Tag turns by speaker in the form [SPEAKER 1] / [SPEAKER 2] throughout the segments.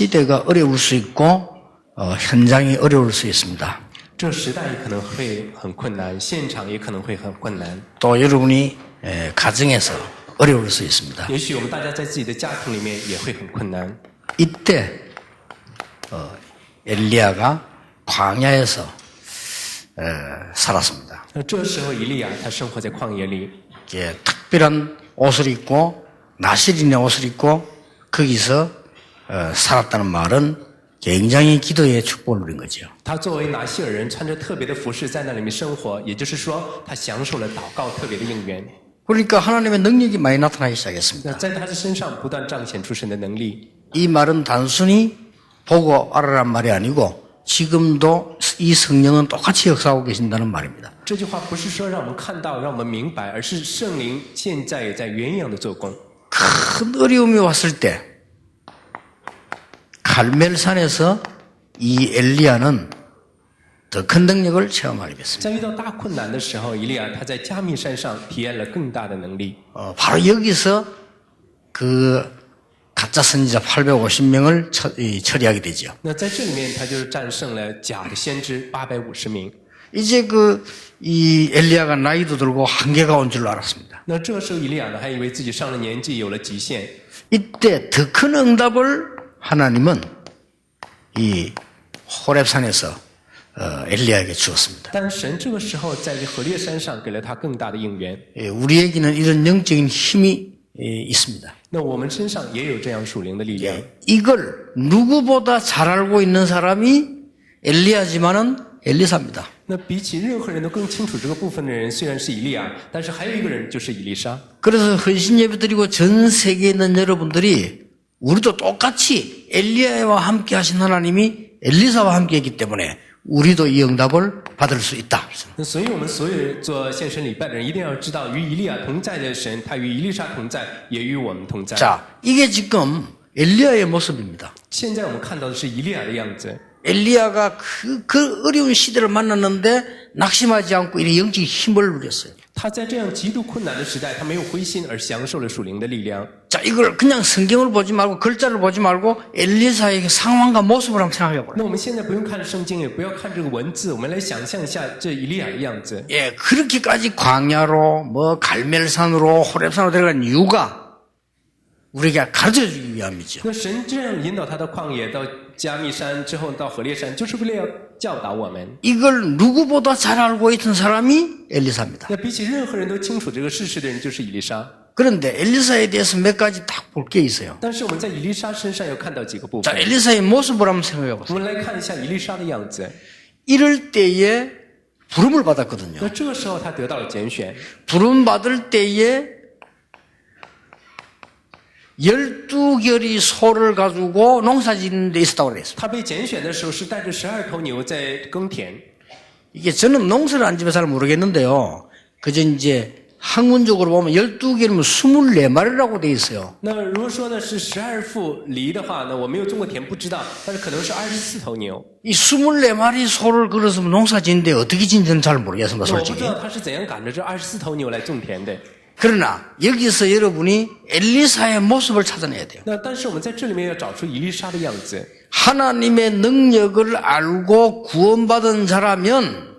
[SPEAKER 1] 시대가 어려울 수 있고 현장이 어려울 수 있습니다.
[SPEAKER 2] 这时代也可能会很困难，现场也可能会很困难。
[SPEAKER 1] 또 여러분이 가정에서 어려울 수 있습니다.
[SPEAKER 2] 也许我们大家在自己的家庭里面也会很困难。
[SPEAKER 1] 이때 엘리야가 광야에서 살았습니다.
[SPEAKER 2] 那这时候以利亚他生活在旷野里，
[SPEAKER 1] 특별한 옷을 입고 나시린의 옷을 입고 거기서 살았다는 말은 굉장히 기도의 축복을 누린 거죠.
[SPEAKER 2] 他作为拿西尔人，穿着特别的服饰在那里面生活，也就是说，他享受了祷告特别的应允。
[SPEAKER 1] 그러니까 하나님의 능력이 많이 나타나기
[SPEAKER 2] 那
[SPEAKER 1] 시작했습니다.
[SPEAKER 2] 在他的身上不断彰显出神的能力。
[SPEAKER 1] 이 말은 단순히 보고 알아란 말이 아니고 지금도 이 성령은 똑같이 역사하고 계신다는 말입니다.
[SPEAKER 2] 这句话不是说让我们看到、让我们明白，而是圣灵现在也在原样的做工。
[SPEAKER 1] 큰 어려움이 왔을 때 갈멜산에서 이 엘리야는 더 큰 능력을 체험하게 됐습니다.
[SPEAKER 2] 在遇到大困难的时候，以利亚他在加密山上体验了更大的能力。
[SPEAKER 1] 바로 여기서 그 가짜 선지자 850명을 처리하게 되죠.
[SPEAKER 2] 那在这里面，他就战胜了假的先知850名。
[SPEAKER 1] 이제 이 엘리야가 나이도 들고 한계가 온 줄 알았습니다.
[SPEAKER 2] 那这时候，以利亚呢还以为自己上了年纪，有了极限。
[SPEAKER 1] 이때 더 큰 응답을 하나님은 이 호렙산에서 엘리야에게 주었습니다.
[SPEAKER 2] 但神这个时候在何烈山上给了他更大的应援。
[SPEAKER 1] 우리에게는 이런 영적인 힘이 있습니다.
[SPEAKER 2] 那我们身上也有这样属灵的力量。
[SPEAKER 1] 이걸 누구보다 잘 알고 있는 사람이 엘리야지만은 엘리사입니다.
[SPEAKER 2] 那比起任何人都更清楚这个部分的人，虽然是以利亚，但是还有一个人就是以利沙。
[SPEAKER 1] 그래서 헌신 예배 드리고 전 세계에 있는 여러분들이 우리도 똑같이 엘리야와 함께 하신 하나님이 엘리사와 함께 했기 때문에 우리도 이 응답을 받을 수 있다.
[SPEAKER 2] 那所以我们所有人做献身礼拜的人，一定要知道，与以利亚同在的神，他与以利沙同在，也与我们同在。
[SPEAKER 1] 자, 이게 지금 엘리야의 모습입니다.
[SPEAKER 2] 现在我们看到的是以利亚的样子。
[SPEAKER 1] 엘리야가 그 어려운 시대를 만났는데 낙심하지 않고 이 영적 힘을 누렸어요.
[SPEAKER 2] 他在这样极度困难的时代，他没有灰心，而享受了属灵的力量。
[SPEAKER 1] 자, 이걸 그냥 성경을 보지 말고 글자를 보지 말고 엘리사의 상황과 모습을 한번 생각해 보라.
[SPEAKER 2] 那我们现在不用看圣经，也不要看这个文字，我们来想象一下这以利亚的样子。
[SPEAKER 1] 예, 그렇게까지 광야로 갈멜산으로 호렙산으로 들어간 이유가 우리에게 가르쳐 주기 위함이죠.
[SPEAKER 2] 那神这样引导他到旷野，到加密山之后到何烈山，就是为了要教导我们。
[SPEAKER 1] 이걸 누구보다 잘 알고 있던 사람이 엘리사입니다.
[SPEAKER 2] 那比起任何人都清楚这个事实的人，就是以利沙。
[SPEAKER 1] 그런데 엘리사에 대해서 몇 가지 딱 볼 게 있어요.
[SPEAKER 2] 但是我们在以利沙身上要看到几个部
[SPEAKER 1] 자,
[SPEAKER 2] 分。
[SPEAKER 1] 엘리사의 모습을 한번 생각해
[SPEAKER 2] 我
[SPEAKER 1] 보세요.
[SPEAKER 2] 们来看一下以利沙的样子。
[SPEAKER 1] 이럴 때에 부름을 받았거든요.
[SPEAKER 2] 那这个时候他得到了拣选，
[SPEAKER 1] 부름 받을 때에 12결이 소를 가지고 농사 짓는 데 있었다고 그랬어요.
[SPEAKER 2] 他被拣选的时候是带着12头牛在耕田。
[SPEAKER 1] 이게 저는 농사를 안 지면 잘 모르겠는데요. 그저 이제 학문적으로 보면 12개면 24마리라고 돼 있어요.
[SPEAKER 2] 那如果说呢是12副犁的话呢，我没有种过田不知道，但是可能是24头牛。
[SPEAKER 1] 이 24마리 소를 걸어서 농사 짓는데 어떻게 짓는지는 잘 모르겠습니다,
[SPEAKER 2] 我不
[SPEAKER 1] 솔직히.
[SPEAKER 2] 知道他是怎样赶着这24头牛来种田的。
[SPEAKER 1] 그러나 여기서 여러분이 엘리사의 모습을 찾아내야 돼요.
[SPEAKER 2] 那但是我们在这里面要找出以利沙的样子。
[SPEAKER 1] 하나님의 능력을 알고 구원받은 자라면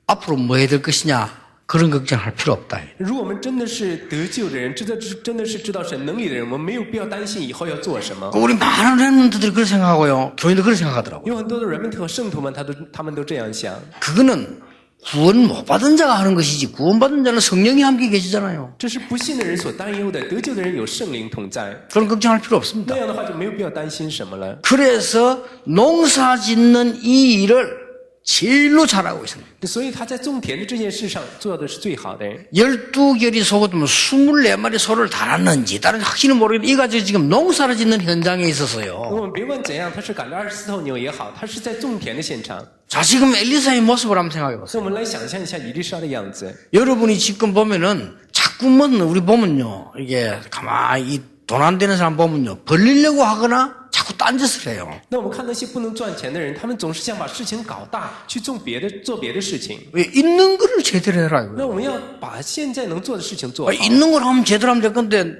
[SPEAKER 1] 앞으로 뭐 해야 될 것이냐 그런 걱정할 필요 없다.
[SPEAKER 2] 如果我们真的是得救的人，真的是知道神能力的人，我们没有必要担心以后要做什么。
[SPEAKER 1] 우리 많은 렘넌트들이 그렇게 생각하고요. 교인도 그렇게 생각하더라고요.
[SPEAKER 2] 有很多的人们和圣徒们，他们都这样想。
[SPEAKER 1] 그거는 구원 못 받은 자가 하는 것이지 구원받은 자는 성령이 함께 계시잖아요.
[SPEAKER 2] 这是不信的人所担忧的，得救的人有圣灵同在，
[SPEAKER 1] 그런 걱정할 필요 없습니다.
[SPEAKER 2] 那样的话就没有必要担心什么了。
[SPEAKER 1] 그래서 농사 짓는 이 일을 제일로 잘하고 있습니다.
[SPEAKER 2] 所以他在种田的这件事上做的是最好的。
[SPEAKER 1] 12결이 소거되면 24마리 소를 달았는지 다른 확신은 모르겠는데 이 가지고 지금 농사를 짓는 현장에
[SPEAKER 2] 那
[SPEAKER 1] 있었어요.
[SPEAKER 2] 我们别问怎样，他是赶着24头牛也好，他是在种田的现场。
[SPEAKER 1] 자, 지금 엘리사의 모습을 한번 생각해 보세요.
[SPEAKER 2] 所以我们来想象一下以利沙的样子。
[SPEAKER 1] 여러분이 지금 보면은 자꾸만 우리 보면요. 이게 가만히 돈 안 되는 사람 보면요. 벌리려고 하거나 자꾸 딴짓을 해요.
[SPEAKER 2] 那我们看那些不能赚钱的人，他们总是想把事情搞大，去做别的事情。
[SPEAKER 1] 왜 있는 거를 제대로 해라
[SPEAKER 2] 那
[SPEAKER 1] 이거예요.
[SPEAKER 2] 我们要把现在能做的事情做好。
[SPEAKER 1] 있는 걸 하면 제대로 하면 될 건데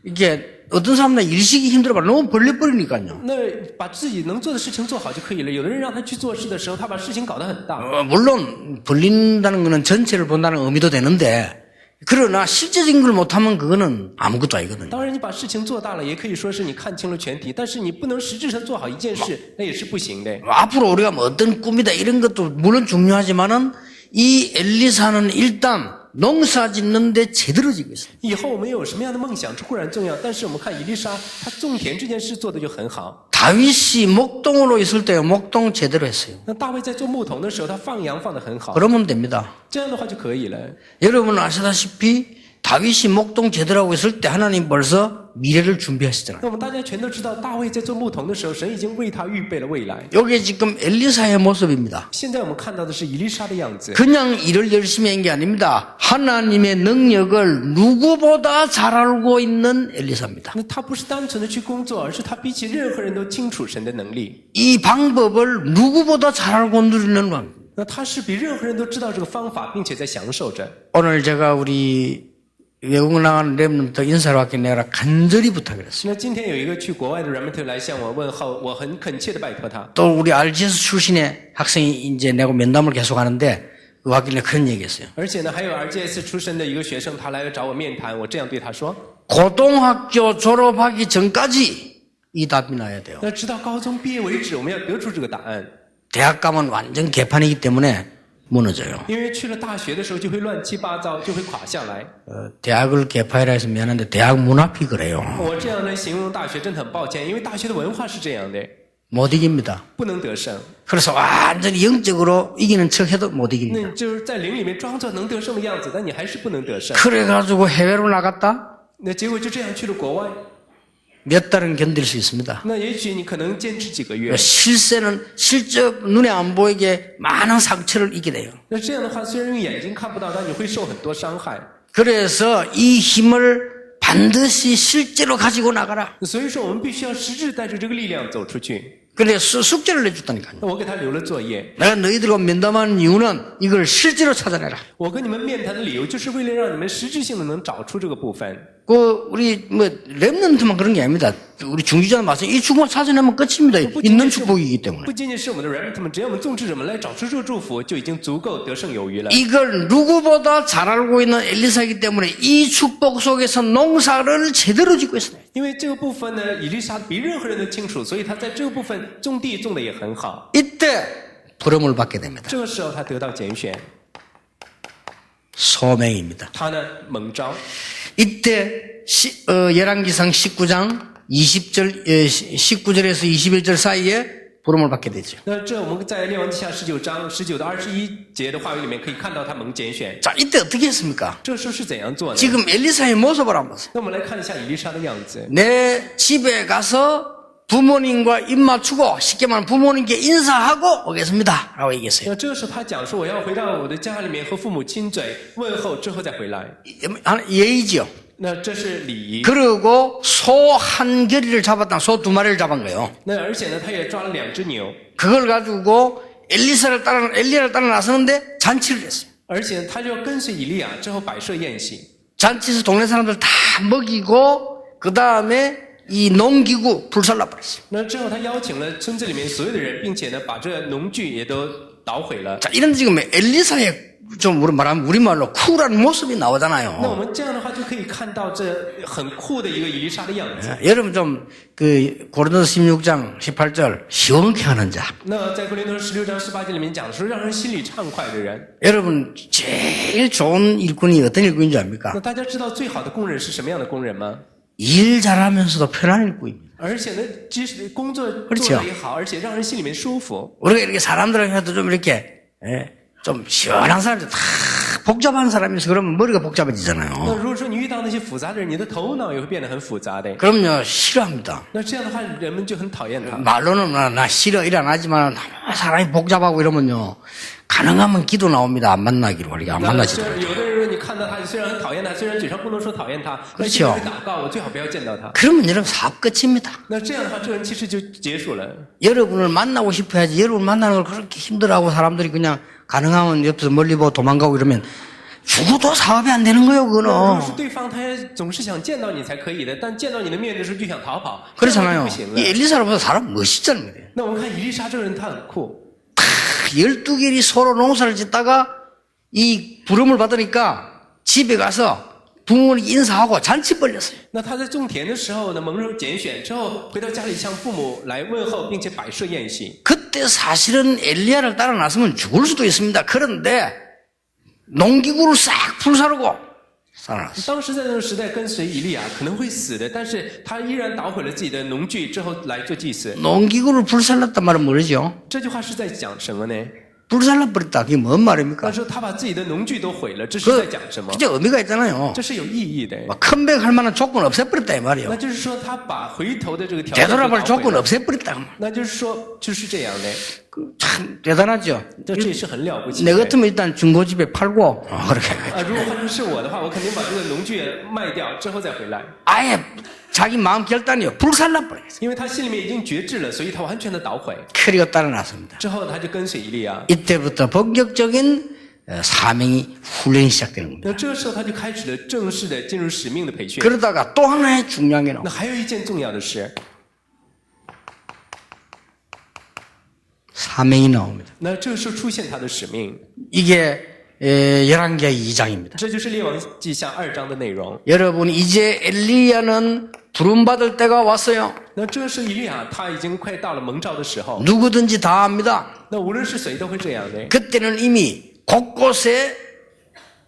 [SPEAKER 1] 이게 어떤 사람은 일시기 힘들어봐. 너무 벌려버리니까요.
[SPEAKER 2] 那把自己能做的事情做好就可以了。有的人让他去做事的时候，他把事情搞得很大。
[SPEAKER 1] 물론 벌린다는 거는 전체를 본다는 의미도 되는데 그러나 실제적인 걸 못하면 그거는 아무것도 아니거든요.
[SPEAKER 2] 当然，你把事情做大了，也可以说是你看清了全体，但是你不能实质上做好一件事，那也是不行的。
[SPEAKER 1] 앞으로 우리가 뭐 어떤 꿈이다 이런 것도 물론 중요하지만은 이 엘리사는 일단 농사 짓는데 제대로 지고 있어요.
[SPEAKER 2] 以后我们有什么样的梦想，这固然重要，但是我们看以利沙，他种田这件事做的就很好。
[SPEAKER 1] 다윗이 목동으로 있을 때요. 목동 제대로 했어요.
[SPEAKER 2] 那大卫在做牧童的时候，他放羊放得很好，
[SPEAKER 1] 그러면 됩니다.
[SPEAKER 2] 这样的话就可以了。
[SPEAKER 1] 여러분 아시다시피 다윗이 목동 제대로 하고 있을 때 하나님 벌써 미래를 준비하시잖아요.
[SPEAKER 2] 那我们大家全都知道，大卫在做牧童的时候，神已经为他预备了未来。
[SPEAKER 1] 이게 지금 엘리사의 모습입니다.
[SPEAKER 2] 现在我们看到的是以利沙的样子，
[SPEAKER 1] 그냥 일을 열심히 한 게 아닙니다. 하나님의 능력을 누구보다 잘 알고 있는 엘리사입니다.
[SPEAKER 2] 那他不是单纯的去工作，而是他比起任何人都清楚神的能力。
[SPEAKER 1] 이 방법을 누구보다 잘 알고 누리는 왕.
[SPEAKER 2] 那他是比任何人都知道这个方法，并且在享受着。
[SPEAKER 1] 오늘 제가 우리 외국 나가는 렘넌트 인사를 왔기 내가 간절히 부탁을 했어요.
[SPEAKER 2] 那今天有一个去国外的 remnant 来向我问候，我很恳切的拜托他。
[SPEAKER 1] 또 우리 RGS 출신의 학생이 이제 내고 면담을 계속 하는데 왔길래 그런 얘기했어요.
[SPEAKER 2] 而且呢，还有 RGS 出身的一个学生，他来找我面谈，我这样对他说：
[SPEAKER 1] 고등학교 졸업하기 전까지 이 답이 나야 돼요.
[SPEAKER 2] 那直到高中毕业为止，我们要得出这个答案。
[SPEAKER 1] 대학 가면 완전 개판이기 때문에 무너져요.
[SPEAKER 2] 因为去了大学的时候就会乱七八糟，就会垮下来。
[SPEAKER 1] 대학을 개파이라 해서 미안한데 대학 문 앞이 그래요.
[SPEAKER 2] 我这样来形容大学真的很抱歉，因为大学的文化是这样的，
[SPEAKER 1] 못 이깁니다.
[SPEAKER 2] 不能得胜。
[SPEAKER 1] 그래서 완전히 영적으로 이기는 척해도 못
[SPEAKER 2] 那
[SPEAKER 1] 이깁니다.
[SPEAKER 2] 你就是在灵里面装作能得胜的样子，但你还是不能得胜。
[SPEAKER 1] 그래가지고 해외로 나갔다?
[SPEAKER 2] 那结果就这样去了国外，
[SPEAKER 1] 몇 달은 견딜 수 있습니다.
[SPEAKER 2] 那也许你可能坚持几个月。
[SPEAKER 1] 실세는 실적 눈에 안 보이게 많은 상처를 입게 돼요.
[SPEAKER 2] 那这样的话，虽然用眼睛看不到，但你会受很多伤害。
[SPEAKER 1] 그래서 이 힘을 반드시 실제로 가지고 나가라.
[SPEAKER 2] 所以说，我们必须要实质带着这个力量走出去。
[SPEAKER 1] 그래 숙제를 내줬다니까요.
[SPEAKER 2] 那我给他留了作业，
[SPEAKER 1] 내가 너희들과 면담하는 이유는 이걸 실제로 찾아내라.
[SPEAKER 2] 我跟你们面谈的理由，就是为了让你们实质性的能找出这个部分。
[SPEAKER 1] 그 우리 뭐 렘넌트만 그런 게 아닙니다. 우리 중지자는 마찬가지. 이 축복만 찾아내면 끝입니다. 있는 축복이기 때문에.
[SPEAKER 2] 不仅仅是我们的 remnant 们，只要我们众志者们来找出这个祝福，就已经足够得胜有余了。
[SPEAKER 1] 이걸 누구보다 잘 알고 있는 엘리사이기 때문에 이 축복 속에서 농사를 제대로 짓고 있어요.
[SPEAKER 2] 因为这个部分呢，以利沙比任何人都清楚，所以他在这个部分种地种的也很好。
[SPEAKER 1] 이때 부름을 받게 됩니다.
[SPEAKER 2] 这个时候他得到拣选，
[SPEAKER 1] 소명입니다.
[SPEAKER 2] 他呢蒙召。
[SPEAKER 1] 이때 열왕기상 19장 19절에서 21절 사이에 부름을 받게 되죠.
[SPEAKER 2] 那这我们在列王记下19章19到21节的话语里面可以看到他蒙拣选。
[SPEAKER 1] 자, 이때 어떻게 했습니까?
[SPEAKER 2] 这时候是怎样做呢？
[SPEAKER 1] 지금 엘리사의 모습을 한번 보세요.
[SPEAKER 2] 那我们来看一下以利沙的样子。
[SPEAKER 1] 내 집에 가서 부모님과 입 맞추고 쉽게 말하면 부모님께 인사하고 오겠습니다. 라고 얘기했어요.
[SPEAKER 2] 那这个时候他讲说，我要回到我的家里面和父母亲嘴问候之后再回来。
[SPEAKER 1] 예의죠.
[SPEAKER 2] 那这是礼仪。
[SPEAKER 1] 그리고 소 한 겨리를 잡았다. 소 두 마리를 잡은 거예요.
[SPEAKER 2] 那而且呢，他也抓了2只牛，
[SPEAKER 1] 그걸 가지고 엘리야를 따라 나서는데 잔치를 했어요.
[SPEAKER 2] 而且他就要跟随以利亚之后摆设宴席。
[SPEAKER 1] 잔치에서 동네 사람들 다 먹이고 그 다음에 이 농기구 불살라 버렸어요.
[SPEAKER 2] 那之后他邀请了村子里面所有的人，并且呢把这农具也都捣毁了。
[SPEAKER 1] 자, 이런 지금 엘리사의 좀 말하면 우리말로 쿨한 모습이
[SPEAKER 2] 那我
[SPEAKER 1] 나오잖아요.
[SPEAKER 2] 们这样的话就可以看到这很酷的一个以利沙的样子。
[SPEAKER 1] 여러분 좀 그 고린도서 16장 18절 시원케 하는 자.
[SPEAKER 2] 那在哥林多16章18节里面讲说，让人心里畅快的人。
[SPEAKER 1] 여러분 제일 좋은 일꾼이 어떤 일꾼인 줄 압니까?
[SPEAKER 2] 那大家知道最好的工人是什么样的工人吗？
[SPEAKER 1] 일 잘하면서도 편한 일꾼입니다.
[SPEAKER 2] 而且呢，即使工作做
[SPEAKER 1] 그렇죠
[SPEAKER 2] 得也好，而且让人心里面舒服。
[SPEAKER 1] 우리가 이렇게 사람들한테도 좀 이렇게 좀 시원한 사람들 다 복잡한 사람이서 그러면 머리가
[SPEAKER 2] 那
[SPEAKER 1] 복잡해지잖아요.
[SPEAKER 2] 如果说你遇到那些复杂的人，你的头脑也会变得很复杂的。
[SPEAKER 1] 그럼요 싫어합니다.
[SPEAKER 2] 那这样的话，人们就很讨厌他。
[SPEAKER 1] 말로는 나 싫어 일 안 하지만 사람이 복잡하고 이러면요 가능하면 기도 나옵니다. 안 만나기로 그렇게 안
[SPEAKER 2] 那
[SPEAKER 1] 만나지도.
[SPEAKER 2] 有的人你看到他，虽然很讨厌他，虽然嘴上不能说讨厌他，但
[SPEAKER 1] 그렇죠
[SPEAKER 2] 心里会祷告，我最好不要见到他。
[SPEAKER 1] 그러면 여러분 사업 끝입니다.
[SPEAKER 2] 那这样的话，这个人其实就结束了。
[SPEAKER 1] 여러분을 만나고 싶어야지 여러분 만나는 걸 그렇게 힘들어하고 사람들이 그냥 가능하면 옆에서 멀리 보고 도망가고 이러면 죽어도 사업이 안 되는 거예요,
[SPEAKER 2] 如果
[SPEAKER 1] 그거는.
[SPEAKER 2] 是对方他总是想见到你才可以的，但见到你的面的时候就想逃跑，这样就
[SPEAKER 1] 그렇잖아요.
[SPEAKER 2] 不行
[SPEAKER 1] 이
[SPEAKER 2] 了。
[SPEAKER 1] 엘리사로보다 사람 멋있잖아요.
[SPEAKER 2] 那我们看以利沙这个人，他很酷。
[SPEAKER 1] 12개월이 서로 농사를 짓다가 이 부름을 받으니까 집에 가서 부모님 인사하고 잔치 벌렸어요.
[SPEAKER 2] 那他在种田的时候呢，蒙受拣选之后，回到家里向父母来问候，并且摆设宴席。
[SPEAKER 1] 그때 사실은 엘리야를 따라 나서면 죽을 수도 있습니다. 그런데 농기구를 싹 불사르고 살아났어요.
[SPEAKER 2] 当时在那个时代跟随以利亚可能会死的，但是他依然捣毁了自己的农具之后来做祭司。
[SPEAKER 1] 농기구를 불살랐단 말은 뭐죠?
[SPEAKER 2] 这句话是在讲什么呢？
[SPEAKER 1] 불살라버렸다. 그게 뭔 말입니까?
[SPEAKER 2] 他说他把自己的农具都毁了，这是在讲什么？
[SPEAKER 1] 진짜 의미가 있잖아요.
[SPEAKER 2] 这是有意义的。
[SPEAKER 1] 막 컴백할 만한 조건 없애버렸다 이
[SPEAKER 2] 那
[SPEAKER 1] 말이에요.
[SPEAKER 2] 就是说他把回头的这个条件都
[SPEAKER 1] 되돌아볼
[SPEAKER 2] 捣毁
[SPEAKER 1] 조건
[SPEAKER 2] 了。
[SPEAKER 1] 없애버렸다.
[SPEAKER 2] 那就是说就是这样的，
[SPEAKER 1] 참 대단하죠.
[SPEAKER 2] 这也是很了不起
[SPEAKER 1] 내
[SPEAKER 2] 的。
[SPEAKER 1] 같으면 일단 중고집에 팔고 그렇게
[SPEAKER 2] 如果换成是我的话，我肯定把这个农具卖掉之后再回来，
[SPEAKER 1] 아예 자기 마음 결단이요. 불살라버렸어요.
[SPEAKER 2] 因为他心里面已经决志了，所以他完全的捣毁。
[SPEAKER 1] 그리고 따라 나섭니다.
[SPEAKER 2] 之后他就跟随以利亚。
[SPEAKER 1] 이때부터 본격적인 사명이 훈련이 시작되는 겁니다.
[SPEAKER 2] 那这个时候他就开始了正式的进入使命的培训。
[SPEAKER 1] 그러다가 또 하나의 중요한 게
[SPEAKER 2] 那
[SPEAKER 1] 나옵니다.
[SPEAKER 2] 还有一件重要的事，
[SPEAKER 1] 사명이 나옵니다.
[SPEAKER 2] 那这个时候出现他的使命，
[SPEAKER 1] 이게 열왕기하 2장입니다.
[SPEAKER 2] 这就是列王记下2章的内容。
[SPEAKER 1] 여러분 이제 엘리야는 부름받을 때가 왔어요.
[SPEAKER 2] 那这个时候以利亚他已经快到了蒙召的时候，
[SPEAKER 1] 누구든지 다 합니다.
[SPEAKER 2] 那无论是谁都会这样的。
[SPEAKER 1] 그때는 이미 곳곳에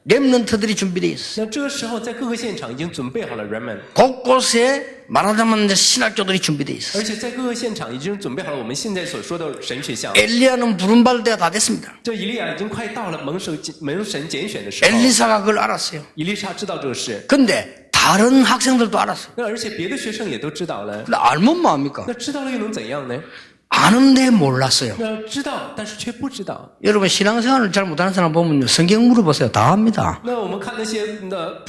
[SPEAKER 1] 렘넌트들이 준비되어 있어요.
[SPEAKER 2] 那这个时候在各个现场已经准备好了人们，
[SPEAKER 1] 곳곳에 말하자면 이제 신학교들이 준비되어 있어요.
[SPEAKER 2] 而且在各个现场已经准备好了我们现在所说的神学校。
[SPEAKER 1] 엘리야는 부름받을 때가 다 됐습니다.
[SPEAKER 2] 这以利亚已经快到了蒙神拣选的时候，
[SPEAKER 1] 엘리사가 그걸 알았어요.
[SPEAKER 2] 以利沙知道这个事，
[SPEAKER 1] 근데 다른 학생들도 알았어요.
[SPEAKER 2] 那而且别的学生也都知道了。
[SPEAKER 1] 근데 알면 뭐합니까?
[SPEAKER 2] 那知道了又能怎样呢？
[SPEAKER 1] 아는데 몰랐어요.
[SPEAKER 2] 那知道，但是却不知道。
[SPEAKER 1] 여러분 신앙생활을 잘 못하는 사람 보면요. 성경 물어보세요. 다 합니다.
[SPEAKER 2] 那我们看那些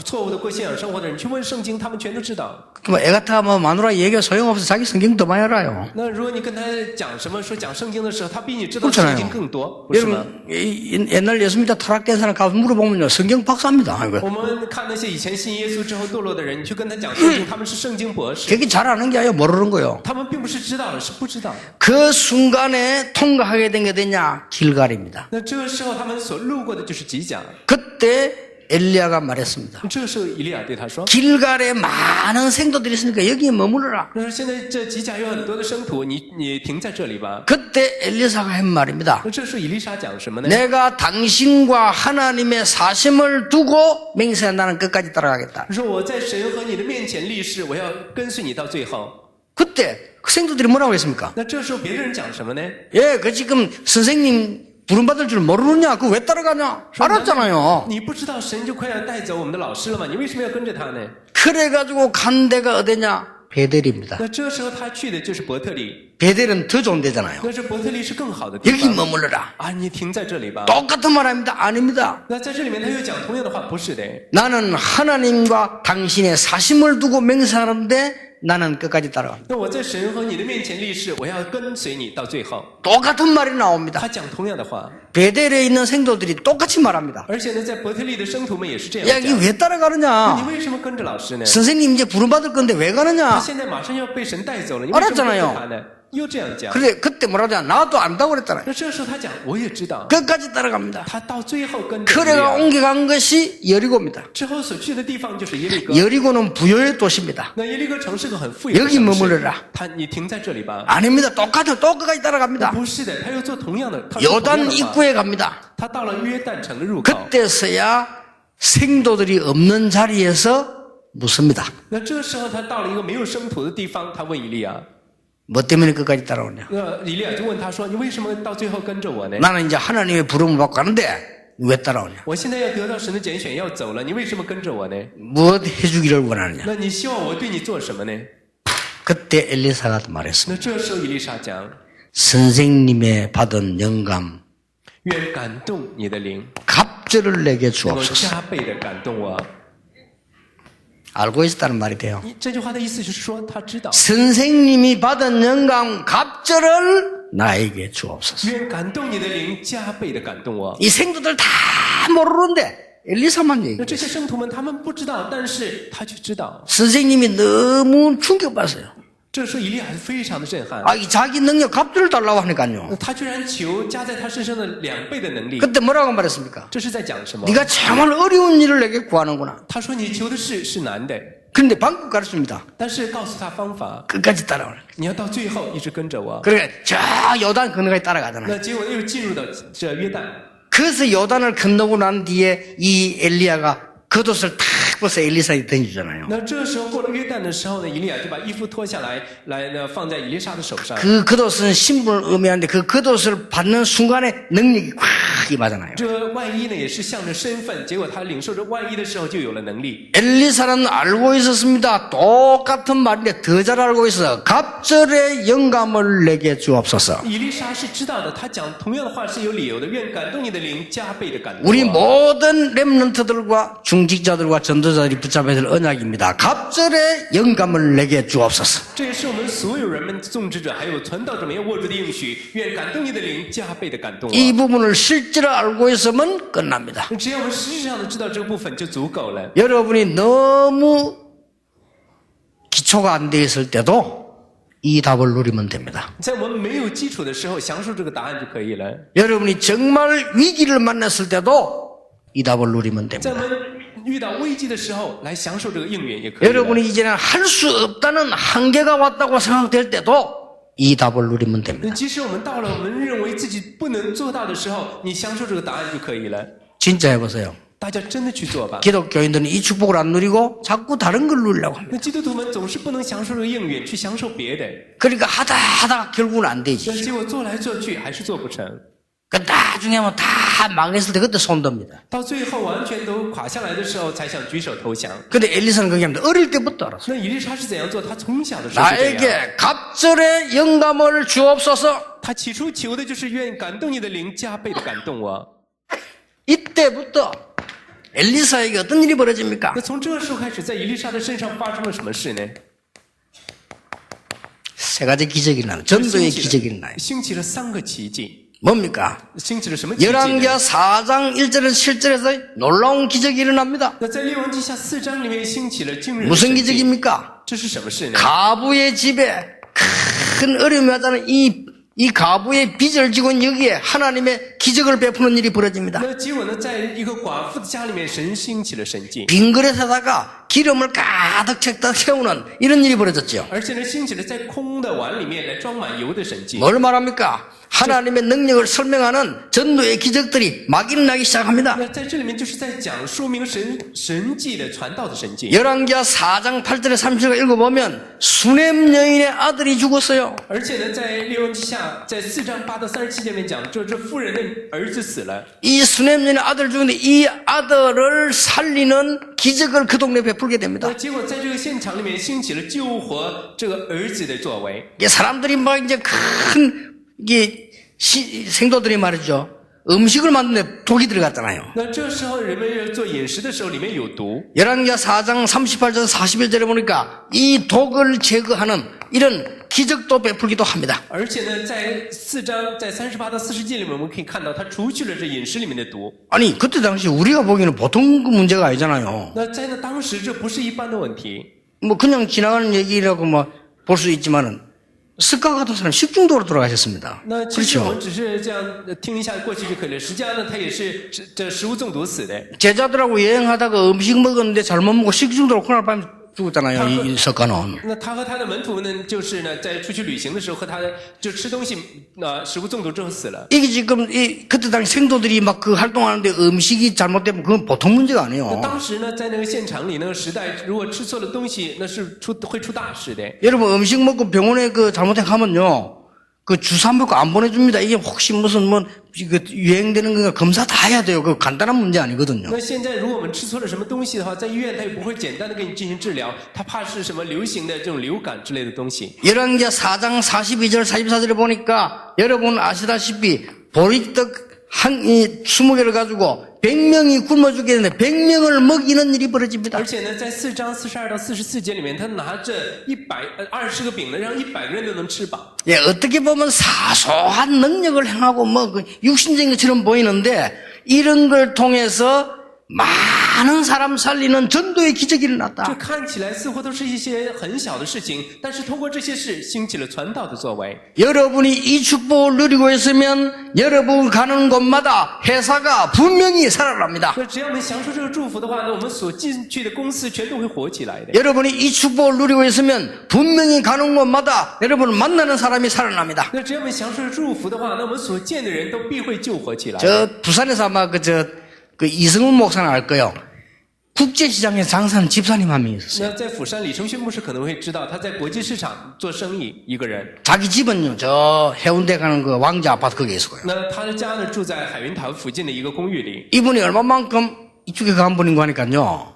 [SPEAKER 2] 错误的过信仰生活的人，去问圣经，他们全都知道。
[SPEAKER 1] 뭐 애가타 뭐 마누라 얘기가 소용없어. 자기 성경 더 많이 알아요.
[SPEAKER 2] 那如果你跟他讲什么，说讲圣经的时候，他比你知道
[SPEAKER 1] 그렇잖아요
[SPEAKER 2] 圣经更多，不是吗？
[SPEAKER 1] 여러분 옛날 예수님자 타락된 사람 가서 물어보면요. 성경 박사입니다. 이거.
[SPEAKER 2] 我们看那些以前信耶稣之后堕落的人，你去跟他讲圣经，他们是圣经博士，
[SPEAKER 1] 그게 잘 아는 게 아니라 모르는 거예요.
[SPEAKER 2] 他们并不是知道了，是不知道。
[SPEAKER 1] 그 순간에 통과하게 된 게 되냐? 길갈입니다.
[SPEAKER 2] 那这个时候他们所路过的就是吉甲。
[SPEAKER 1] 그때 엘리야가 말했습니다.
[SPEAKER 2] 这个时候以利亚对他说
[SPEAKER 1] 길갈에 많은 생도들이 있으니까 여기에 머무르라. ：“
[SPEAKER 2] 他说现在这吉甲有很多的生土，你停在这里吧。
[SPEAKER 1] 그때 엘리사가 한 말입니다.
[SPEAKER 2] 那这时候以利沙讲什么呢？
[SPEAKER 1] 내가 당신과 하나님의 사심을 두고 맹세한다는 끝까지 따라가겠다.
[SPEAKER 2] 他说我在神和你的面前立誓，我要跟随你到最后。
[SPEAKER 1] 그때 그 생도들이 뭐라고 했습니까?
[SPEAKER 2] 那这时候别的人讲什么呢？
[SPEAKER 1] 예, 그 지금 선생님 부름받을 줄 모르느냐? 그거 왜 따라가냐? 알았잖아요.
[SPEAKER 2] 你不知道神就快要带走我们的老师了吗？你为什么要跟着他呢？
[SPEAKER 1] 그래가지고 간 데가 어디냐? 베델입니다.
[SPEAKER 2] 那这时候他去的就是伯特利，
[SPEAKER 1] 베델은 더 좋은 데잖아요.
[SPEAKER 2] 那这伯特利是更好的地
[SPEAKER 1] 여기
[SPEAKER 2] 方
[SPEAKER 1] 머물러라.
[SPEAKER 2] 啊！你停在这里吧。
[SPEAKER 1] 똑같은 말 합니다. 아닙니다.
[SPEAKER 2] 那在这里面他又讲同样的话，不是的。
[SPEAKER 1] 나는 하나님과 당신의 사심을 두고 맹세하는데 나는 끝까지 따라갑니다.
[SPEAKER 2] 那我在神和你的面前立誓，我要跟随你到最后。
[SPEAKER 1] 똑같은 말이 나옵니다.
[SPEAKER 2] 他讲同样的话，
[SPEAKER 1] 베델에 있는 생도들이 똑같이 말합니다.
[SPEAKER 2] 而且呢，在伯特利的生徒们也是这样
[SPEAKER 1] 야, 이게
[SPEAKER 2] 讲。
[SPEAKER 1] 왜 따라가느냐?
[SPEAKER 2] 你为什么跟着老师呢？
[SPEAKER 1] 선생님 이제 부름받을 건데 왜
[SPEAKER 2] 他
[SPEAKER 1] 가느냐?
[SPEAKER 2] 现在马上要被神带走了，你为什么跟着他呢？又这样讲。
[SPEAKER 1] 그래, 그때 뭐라냐? 나도 안다고 그랬잖아요.
[SPEAKER 2] 那这时候他讲，我也知道，
[SPEAKER 1] 끝까지 따라갑니다.
[SPEAKER 2] 他到最后跟着以利
[SPEAKER 1] 그래가
[SPEAKER 2] 亚
[SPEAKER 1] 옮겨간 것이 여리고입니다.
[SPEAKER 2] 之后所去的地方就是耶利哥。
[SPEAKER 1] 여리고는 부여의 도시입니다.
[SPEAKER 2] 那耶利哥城是个很富有的
[SPEAKER 1] 여기
[SPEAKER 2] 城
[SPEAKER 1] 머무르라
[SPEAKER 2] 市。你停在这里吧。
[SPEAKER 1] 아닙니다. 또 끝까지 따라갑니다.
[SPEAKER 2] 不是的，他又做同样的，他说同样
[SPEAKER 1] 요단
[SPEAKER 2] 的话
[SPEAKER 1] 입구에 갑니다.
[SPEAKER 2] 他到了约旦城的入口。
[SPEAKER 1] 그때서야 생도들이 없는 자리에서 묻습니다.
[SPEAKER 2] 那这时候他到了一个没有生土的地方，他问以利亚。
[SPEAKER 1] 뭐 때문에 끝까지 따라오냐?
[SPEAKER 2] 那以利亚就问他说：“你为什么到最后跟着我呢？
[SPEAKER 1] 나는 이제 하나님의 부름을 받고 가는데 왜 따라오냐?
[SPEAKER 2] 我现在要得到神的拣选，要走了，你为什么跟着我呢？
[SPEAKER 1] 무엇 해주기를 원하느냐?
[SPEAKER 2] 那你希望我对你做什么呢？”
[SPEAKER 1] 그때 엘리사가 말했습니다.
[SPEAKER 2] 那这时候以利沙讲：“
[SPEAKER 1] 선생님의 받은 영감
[SPEAKER 2] 愿感动你的灵，
[SPEAKER 1] 갑절을 내게
[SPEAKER 2] 能够
[SPEAKER 1] 주옵소서.
[SPEAKER 2] 加倍的感动我。
[SPEAKER 1] 알고 있었다는 말이 돼요.
[SPEAKER 2] 这句话的意思就是说，他知道，
[SPEAKER 1] 선생님이 받은 영감 갑절을 나에게 주옵소서.
[SPEAKER 2] 愿感动你的灵，加倍的感动我。
[SPEAKER 1] 이 생도들 다 모르는데 엘리사만
[SPEAKER 2] 那
[SPEAKER 1] 얘기해요.
[SPEAKER 2] 这些圣徒们他们不知道，但是他却知道。
[SPEAKER 1] 선생님이 너무 충격받았어요.
[SPEAKER 2] 这时候以利亚非常的震撼，
[SPEAKER 1] 아, 이 자기 능력 값들을 달라고 하니까요.
[SPEAKER 2] 他居然求加在他身上的2倍的能力，
[SPEAKER 1] 그때 뭐라고 말했습니까?
[SPEAKER 2] 这是在讲什么？
[SPEAKER 1] 네가 정말 어려운 일을 내게 구하는구나.
[SPEAKER 2] 他说你求的是难的，
[SPEAKER 1] 그런데 방법 가르칩니다.
[SPEAKER 2] 但是告诉他方法，
[SPEAKER 1] 끝까지 따라오라.
[SPEAKER 2] 你要到最后一直跟着我。
[SPEAKER 1] 그러니까 저 요단 건너까지 따라가잖아요.
[SPEAKER 2] 那结果又进入到这约旦，
[SPEAKER 1] 그래서 요단을 건너고 난 뒤에 이 엘리야가 겉옷을 탁 벗어 엘리사에 던지잖아요.
[SPEAKER 2] 那这时候过了约旦的时候呢，以利亚就把衣服脱下来，呢放在以利沙的手上。
[SPEAKER 1] 그 겉옷은 신분을 의미하는데 그 겉옷을 받는 순간에 능력이 확 임하잖아요.
[SPEAKER 2] 这外衣呢也是象征身份，结果他领受这外衣的时候就有了能力。
[SPEAKER 1] 엘리사는 알고 있었습니다. 똑같은 말인데 더 잘 알고 있어. 갑절의 영감을 내게 주옵소서.
[SPEAKER 2] 以利沙是知道的，他讲同样的话是有理由的。愿感动你的灵加倍的感动我。
[SPEAKER 1] 우리 모든 렘넌트들과 중직자들과 전도자들이 붙잡아야 될 언약입니다. 갑절의 영감을 내게 주옵소서.
[SPEAKER 2] 这也是我们所有人们种植者还有传道者们要握住的应许。愿感动你的灵加倍的感动我。
[SPEAKER 1] 이 부분을 실제로 알고 있으면 끝납니다.
[SPEAKER 2] 只要我们实质上的知道这个部分就足够了。
[SPEAKER 1] 여러분이 너무 기초가 안 돼 있을 때도 이 답을 누리면 됩니다.
[SPEAKER 2] 在我们没有基础的时候，享受这个答案就可以了。
[SPEAKER 1] 여러분이 정말 위기를 만났을 때도 이 답을 누리면
[SPEAKER 2] 在
[SPEAKER 1] 됩니다.
[SPEAKER 2] 我们遇到危机的时候，来享受这个应允也可以了。
[SPEAKER 1] 여러분이 이제는 할 수 없다는 한계가 왔다고 생각될 때도 이 답을 누리면 됩니다.
[SPEAKER 2] 即使我们到了我们认为自己不能做到的时候，你享受这个答案就可以了。
[SPEAKER 1] 진짜 해보세요.
[SPEAKER 2] 大家真的去做吧。
[SPEAKER 1] 기독교인들은 이 축복을 안 누리고 자꾸 다른 걸 누리려고 합니다.
[SPEAKER 2] 那基督徒们总是不能享受这个应允，去享受别的，
[SPEAKER 1] 그러니까 하다가 결국은 안
[SPEAKER 2] 但
[SPEAKER 1] 되지.
[SPEAKER 2] 结果做来做去还是做不成，
[SPEAKER 1] 그 나중에 하면 다 망했을 때 그때 손 듭니다.
[SPEAKER 2] 到最后完全都垮下来的时候，才想举手投降。
[SPEAKER 1] 근데 엘리사는 그게 합니다. 어릴 때부터 알았어.
[SPEAKER 2] 那以利沙是怎样做？他从小的时候是这样。
[SPEAKER 1] 나에게 갑절의 영감을 주옵소서.
[SPEAKER 2] 他起初求的就是愿感动你的灵加倍的感动我。
[SPEAKER 1] 이때부터 엘리사에게 어떤 일이 벌어집니까?
[SPEAKER 2] 那从这个时候开始，在以利沙的身上发生了什么事呢？
[SPEAKER 1] 세 가지 기적이 일어나요. 전도의 기적이 일어나요.
[SPEAKER 2] 兴起了3个奇迹。
[SPEAKER 1] 뭡니까?
[SPEAKER 2] 兴起了什么奇迹呢？
[SPEAKER 1] 열왕기하 4장 1절에서 7절에서 놀라운 기적이 일어납니다.
[SPEAKER 2] 那在列王记下4章里面兴起了惊人的
[SPEAKER 1] 무슨
[SPEAKER 2] 神迹。
[SPEAKER 1] 기적입니까?
[SPEAKER 2] 这是什么事呢？
[SPEAKER 1] 가부의 집에 큰 어려움이 하자는 이 가부의 빚을 지고 있는 여기에 하나님의 기적을 베푸는 일이 벌어집니다.
[SPEAKER 2] 那结果呢，在一个寡妇的家里面，神兴起了神迹，
[SPEAKER 1] 빈 그릇에다가 기름을 가득 채우는 이런 일이 벌어졌죠.
[SPEAKER 2] 而且呢，兴起了在空的碗里面来装满油的神迹。
[SPEAKER 1] 뭘 말합니까? 하나님의 능력을 설명하는 전도의 기적들이 막 일어나기 시작합니다.
[SPEAKER 2] 那在这里面就是在讲说明神迹的传道的神迹。
[SPEAKER 1] 열왕기하 4장 8절에 30절 읽어보면 수넴 여인의 아들이 죽었어요.
[SPEAKER 2] 而且呢，在列王记下，在4章8到37节里面讲，这妇人的儿子死了。
[SPEAKER 1] 이 수넴 여인의 아들 죽은데 이 아들을 살리는 기적을 그 동네에 베풀게 됩니다.
[SPEAKER 2] 那结果在这个现场里面兴起了救活这个儿子的作为。
[SPEAKER 1] 이게 사람들이 막 이제 큰 이게 생도들이 말이죠. 음식을 만드는데 독이 들어갔잖아요.
[SPEAKER 2] 那这时候人们做饮食的时候，里面有毒。
[SPEAKER 1] 열왕기하 4장 38절 41절에 보니까 이 독을 제거하는 이런 기적도 베풀기도 합니다.
[SPEAKER 2] 而且呢，在4章在38到40节里面，我们可以看到他除去了这饮食里面的毒。
[SPEAKER 1] 아니 그때 당시 우리가 보기에는 보통 그 문제가 아니잖아요.
[SPEAKER 2] 那在那当时，这不是一般的问题。
[SPEAKER 1] 뭐 그냥 지나가는 얘기라고 뭐 볼 수 있지만은 습가 같은 사람 식중독으로 돌아가셨습니다.
[SPEAKER 2] 那其实我
[SPEAKER 1] 그렇죠.
[SPEAKER 2] 们只是这样听一下过去就可以了。实际上呢，他也是这食物中毒死的。
[SPEAKER 1] 제자들하고 여행하다가 음식 먹었는데 잘못 먹고 식중독으로 그날 밤에 죽었잖아요. 이 석가는.
[SPEAKER 2] 那他和他的门徒呢，就是呢，在出去旅行的时候和他就吃东西，食物中毒之后死了。
[SPEAKER 1] 이게 지금 그때 당시 생도들이 막 그 활동하는데 음식이 잘못되면 그건 보통 문제가
[SPEAKER 2] 那
[SPEAKER 1] 아니에요.
[SPEAKER 2] 当时呢，在那个现场里，那个时代，如果吃错了东西，那是会出大事的。
[SPEAKER 1] 여러분 음식 먹고 병원에 그 잘못해 가면요. 그 주사 먹고 안 보내줍니다. 이게 혹시 무슨 뭐 이거 유행되는 거 검사 다 해야 돼요. 그 간단한 문제 아니거든요.
[SPEAKER 2] 那现在如果我们吃错了什么东西的话，在医院他也不会简单的给你进行治疗，他怕是什么流行的这种流感之类的东西。
[SPEAKER 1] 열왕기하 4장 42절 44절에 보니까 여러분 아시다시피 보리떡 20개를 가지고 100명이 굶어 죽겠는데 100명을 먹이는 일이 벌어집니다.
[SPEAKER 2] 而且呢，在4章42到44节里面，他拿着20个饼呢，让100个人都能吃饱。
[SPEAKER 1] 예, 어떻게 보면 사소한 능력을 행하고 뭐 그 육신적인 것처럼 보이는데 이런 걸 통해서 많은 사람 살리는 전도의 기적이
[SPEAKER 2] 这
[SPEAKER 1] 일어났다.
[SPEAKER 2] 看起来似乎都是一些很小的事情，但是通过这些事兴起了传道的作为。
[SPEAKER 1] 여러분이 이 축복을 누리고 있으면 여러분 가는 곳마다 회사가 분명히 살아납니다.
[SPEAKER 2] 那只要我们享受这个祝福的话，那我们所进去的公司全都会活起来的。
[SPEAKER 1] 여러분이 이 축복을 누리고 있으면 분명히 가는 곳마다 여러분을 만나는 사람이 살아납니다.
[SPEAKER 2] 那只要我们享受祝福的话，那我们所见的人都必会救活起来。
[SPEAKER 1] 저 부산에서 아마 그 이승훈 목사는 알 거예요. 국제시장에 장사하는 집사님 한 명 있었어요.
[SPEAKER 2] 那在釜山，李承勋牧师可能会知道，他在国际市场做生意，一个人。
[SPEAKER 1] 자기 집은요, 저 해운대 가는 그 왕자 아파트 거기에 있었고요.
[SPEAKER 2] 那他的家呢住在海云台附近的一个公寓里。
[SPEAKER 1] 이분이 얼마만큼 이쪽에 간 분인 거 하니까요.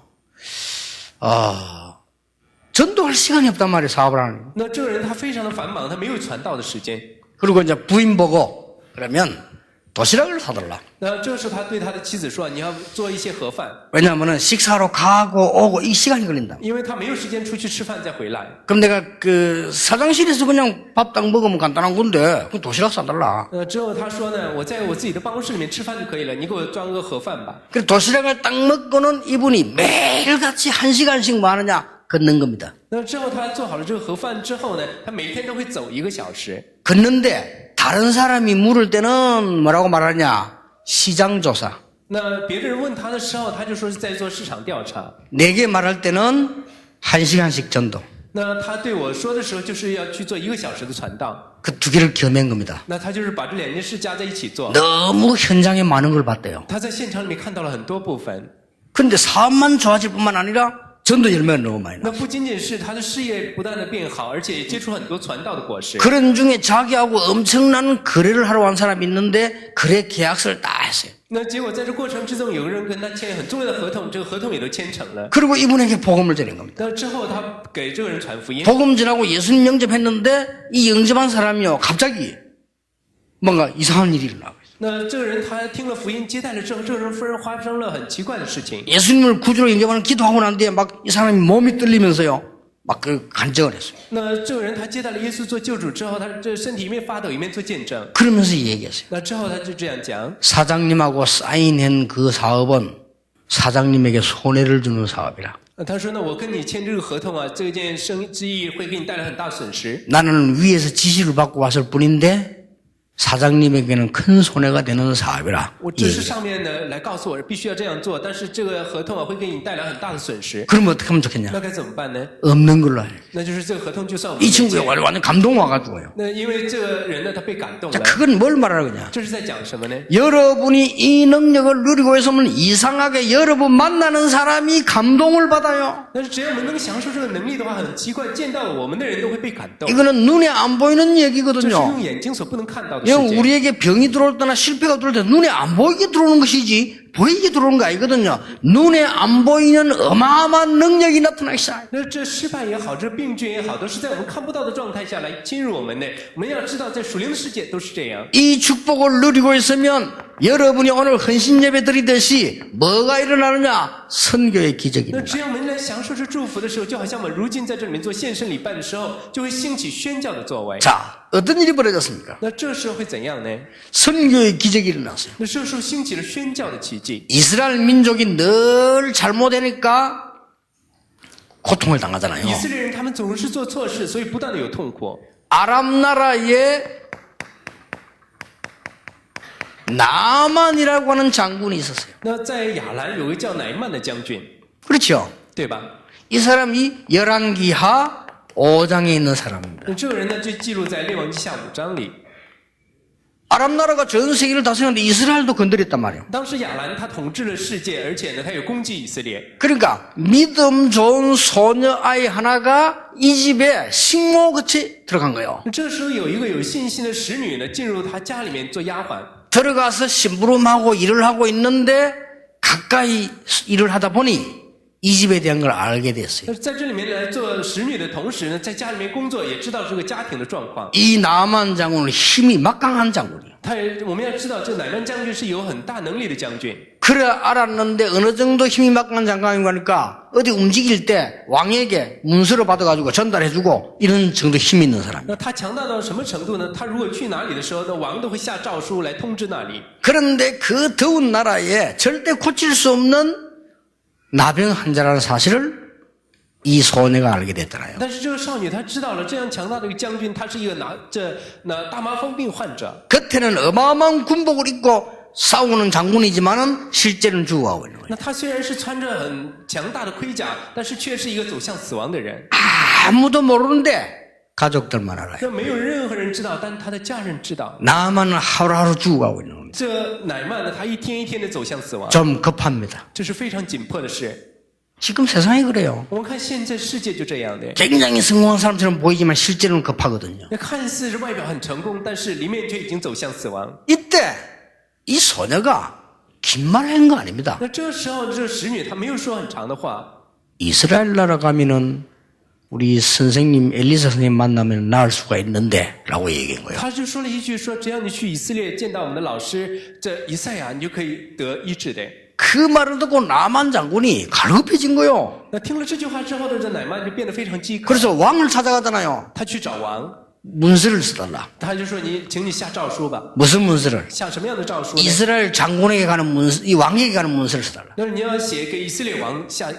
[SPEAKER 1] 전도할 시간이 없단 말이에요, 사업을 하는.
[SPEAKER 2] 那这个人他非常的繁忙，他没有传道的时间。
[SPEAKER 1] 그리고 이제 부인 보고 그러면 도시락을 사달라.
[SPEAKER 2] 那这时候他对他的妻子说：“你要做一些盒饭，
[SPEAKER 1] 왜냐하면 식사로 가고 오고 이 시간이 걸린다.
[SPEAKER 2] 因为他没有时间出去吃饭再回来。
[SPEAKER 1] 그럼 내가 그 사장실에서 그냥 밥 딱 먹으면 간단한 건데 그 도시락 사달라.
[SPEAKER 2] 之后他说呢，我在我自己的办公室里面吃饭就可以了，你给我装个盒饭吧。
[SPEAKER 1] 그 도시락을 딱 먹고는 이분이 매일같이 1시간씩 뭐 하느냐 걷는 겁니다.
[SPEAKER 2] 那之后他做好了这个盒饭之后呢，他每天都会走1个小时。
[SPEAKER 1] 걷는데 다른 사람이 물을 때는 뭐라고 말하냐? 시장조사.
[SPEAKER 2] 那别的人问他的时候，他就说是在做市场调查。
[SPEAKER 1] 내게 말할 때는 1시간씩 전도.
[SPEAKER 2] 那他对我说的时候，就是要去做1个小时的传道。
[SPEAKER 1] 그 두 개를 겸한 겁니다.
[SPEAKER 2] 那他就是把这2件事加在一起做。
[SPEAKER 1] 너무 현장에 많은 걸 봤대요.
[SPEAKER 2] 他在现场里面看到了很多部分。
[SPEAKER 1] 그런데 사업만 좋아질 뿐만 아니라 전도 열매가 너무 많이 나.
[SPEAKER 2] 那不仅仅是他的事业不断的变好，而且也接触很多传道的果实。
[SPEAKER 1] 그런 중에 자기하고 엄청난 거래를 하러 온 사람이 있는데 거래 계약서를 다 했어요.
[SPEAKER 2] 那结果在这过程之中，有个人跟他签很重要的合同，这个合同也都签成了。
[SPEAKER 1] 그리고 이분에게 복음을 전한 겁니다.
[SPEAKER 2] 那之后，他给这个人传福音。
[SPEAKER 1] 복음 전하고 예수님 영접했는데 이 영접한 사람이요 갑자기 뭔가 이상한 일이 일어나고 있어요.
[SPEAKER 2] 那这个人他听了福音，接待了之后，这个人忽然发生了很奇怪的事情。
[SPEAKER 1] 예수님을 구주로 영접하는 기도하고 난 뒤에 막 이 사람이 몸이 떨리면서요. 막 그 간증을 했어요.
[SPEAKER 2] 那这个人他接待了耶稣做救主之后，他这身体一面发抖，一面做见证。
[SPEAKER 1] 그러면서 얘기했어요.
[SPEAKER 2] 那之后他就这样讲：
[SPEAKER 1] 사장님하고 사인한 그 사업은 사장님에게 손해를 주는 사업이라.
[SPEAKER 2] 他说呢，我跟你签这个合同啊，这件生意会给你带来很大损失。
[SPEAKER 1] 나는 위에서 지시를 받고 왔을 뿐인데 사장님에게는 큰 손해가 되는 사업이라.
[SPEAKER 2] 我只是上面呢来告诉我必须要这样做，但是这个合同啊会给你带来很大的损失。
[SPEAKER 1] 그럼 어떻게 하면 좋겠냐?
[SPEAKER 2] 那该怎么办呢？
[SPEAKER 1] 없는 걸로 알려.
[SPEAKER 2] 那就是这个合同就算我们
[SPEAKER 1] 이
[SPEAKER 2] 没
[SPEAKER 1] 친구가
[SPEAKER 2] 签。
[SPEAKER 1] 완전 감동 와가지고요.
[SPEAKER 2] 那因为这个人呢，他被感动
[SPEAKER 1] 자,
[SPEAKER 2] 了。
[SPEAKER 1] 그건 뭘 말하는 거냐?
[SPEAKER 2] 这是在讲什么呢？
[SPEAKER 1] 여러분이 이 능력을 누리고 있으면 이상하게 여러분 만나는 사람이 감동을 받아요.
[SPEAKER 2] 但是只要我们能享受这个能力的话，很奇怪，见到我们的人都会被感动。
[SPEAKER 1] 이거는 눈에 안 보이는
[SPEAKER 2] 这是
[SPEAKER 1] 얘기거든요.
[SPEAKER 2] 用眼睛所不能看到的世
[SPEAKER 1] 이건
[SPEAKER 2] 界。
[SPEAKER 1] 우리에게 병이 들어올 때나 실패가 들어올 때 눈에 안 보이게 들어오는 것이지 보이게 들어오는 거 아니거든요. 눈에 안 보이는 어마어마한 능력이 나타나기 시작해요.
[SPEAKER 2] 那这失败也好，这病菌也好，都是在我们看不到的状态下来侵入我们的。我们要知道，在属灵的世界都是这样。
[SPEAKER 1] 이 축복을 누리고 있으면 여러분이 오늘 헌신 예배 드리듯이 뭐가 일어나느냐? 선교의 기적이
[SPEAKER 2] 那
[SPEAKER 1] 일어나요.
[SPEAKER 2] 只要我们来享受这祝福的时候，就好像我们如今在这里面做献身礼拜的时候，就会兴起宣教的作为。
[SPEAKER 1] 자, 어떤 일이 벌어졌습니까?
[SPEAKER 2] 那这时候会怎样呢？
[SPEAKER 1] 선교의 기적이 일어났어요.
[SPEAKER 2] 那这时候兴起了宣教的奇迹。
[SPEAKER 1] 이스라엘 민족이 늘 잘못하니까 고통을 당하잖아요.
[SPEAKER 2] 以色列人他们总是做错事，所以不断的有痛苦。
[SPEAKER 1] 아람 나라에 나만이라고 하는 장군이 있었어요.
[SPEAKER 2] 那在亚兰有个叫乃曼的将军，
[SPEAKER 1] 그렇죠?
[SPEAKER 2] 对吧？
[SPEAKER 1] 이 사람이 열왕기하 5장에 있는 사람입니다.
[SPEAKER 2] 那这个人呢，就记录在列王记下5章里。
[SPEAKER 1] 아람 나라가 전 세계를 다스렸는데 이스라엘도 건드렸단 말이에요.
[SPEAKER 2] 当时亚兰他统治了世界，而且呢，他有攻击以色列。
[SPEAKER 1] 그러니까 믿음 좋은 소녀 아이 하나가 이 집에 식모같이 들어간 거예요.
[SPEAKER 2] 这时候有一个有信心的使女呢，进入他家里面做丫鬟。
[SPEAKER 1] 들어가서 심부름하고 일을 하고 있는데 가까이 일을 하다 보니 이 집에 대한 걸 알게 됐어요.
[SPEAKER 2] 那在这里面来做使女的同时呢，在家里面工作，也知道这个家庭的状况。
[SPEAKER 1] 이 나만 장군은 힘이 막강한 장군이에요.
[SPEAKER 2] 我们要知道，这乃曼将军是有很大能力的将军。
[SPEAKER 1] 그래 알았는데 어느 정도 힘이 막강한 장관인 거니까 어디 움직일 때 왕에게 문서를 받아가지고 전달해주고 이런 정도 힘이 있는 사람.
[SPEAKER 2] 那他强大到什么程度呢？他如果去哪里的时候，那王都会下诏书来通知那里。
[SPEAKER 1] 그런데 그 더운 나라에 절대 고칠 수 없는 나병 환자라는 사실을 이 소녀가 알게 됐잖아요.
[SPEAKER 2] 但是这个少女她知道了，这样强大的一个将军，他是一个大麻风病患者。
[SPEAKER 1] 겉에는 어마어마한 군복을 입고 싸우는 장군이지만은 실제는 죽어가고 있는 거예요.
[SPEAKER 2] 那他虽然是穿着很强大的盔甲，但是却是一个走向死亡的人。
[SPEAKER 1] 아무도 모르는데 가족들만 알아요.
[SPEAKER 2] 那没有任何人知道，但是他的家人知道。
[SPEAKER 1] 나만은 하루하루 죽어가고 있는 겁니다.
[SPEAKER 2] 这乃曼呢，他一天一天的走向死亡，
[SPEAKER 1] 좀 급합니다.
[SPEAKER 2] 这是非常紧迫的事。
[SPEAKER 1] 지금 세상이 그래요.
[SPEAKER 2] 我们看现在世界就这样的，
[SPEAKER 1] 굉장히 성공한 사람처럼 보이지만 실제로는 급하거든요.
[SPEAKER 2] 那看似是外表很成功，但是里面却已经走向死亡。
[SPEAKER 1] 이때 이 소녀가 긴 말 한 거 아닙니다.
[SPEAKER 2] 那这时候这使女她没有说很长的话，
[SPEAKER 1] 이스라엘 나라 가면은 우리 선생님 엘리사 선생님 만나면 나을 수가 있는데 라고 얘기한 거예요.
[SPEAKER 2] 他就说了一句说，只要你去以色列见到我们的老师这以赛亚，你就可以得医治的。
[SPEAKER 1] 그 말을 듣고 나만 장군이 갈급해진 거예요.
[SPEAKER 2] 那听了这句话之后的这乃曼就变得非常饥渴，
[SPEAKER 1] 그래서 왕을 찾아가잖아요.
[SPEAKER 2] 他去找王，
[SPEAKER 1] 문서를 써달라.
[SPEAKER 2] 他就说请你下诏书吧，
[SPEAKER 1] 무슨 문서를?
[SPEAKER 2] 下什么样的诏书呢？
[SPEAKER 1] 이스라엘 장군에게 가는 문서, 이 왕에게 가는 문서를 써달라.
[SPEAKER 2] 那你要写给以色列王下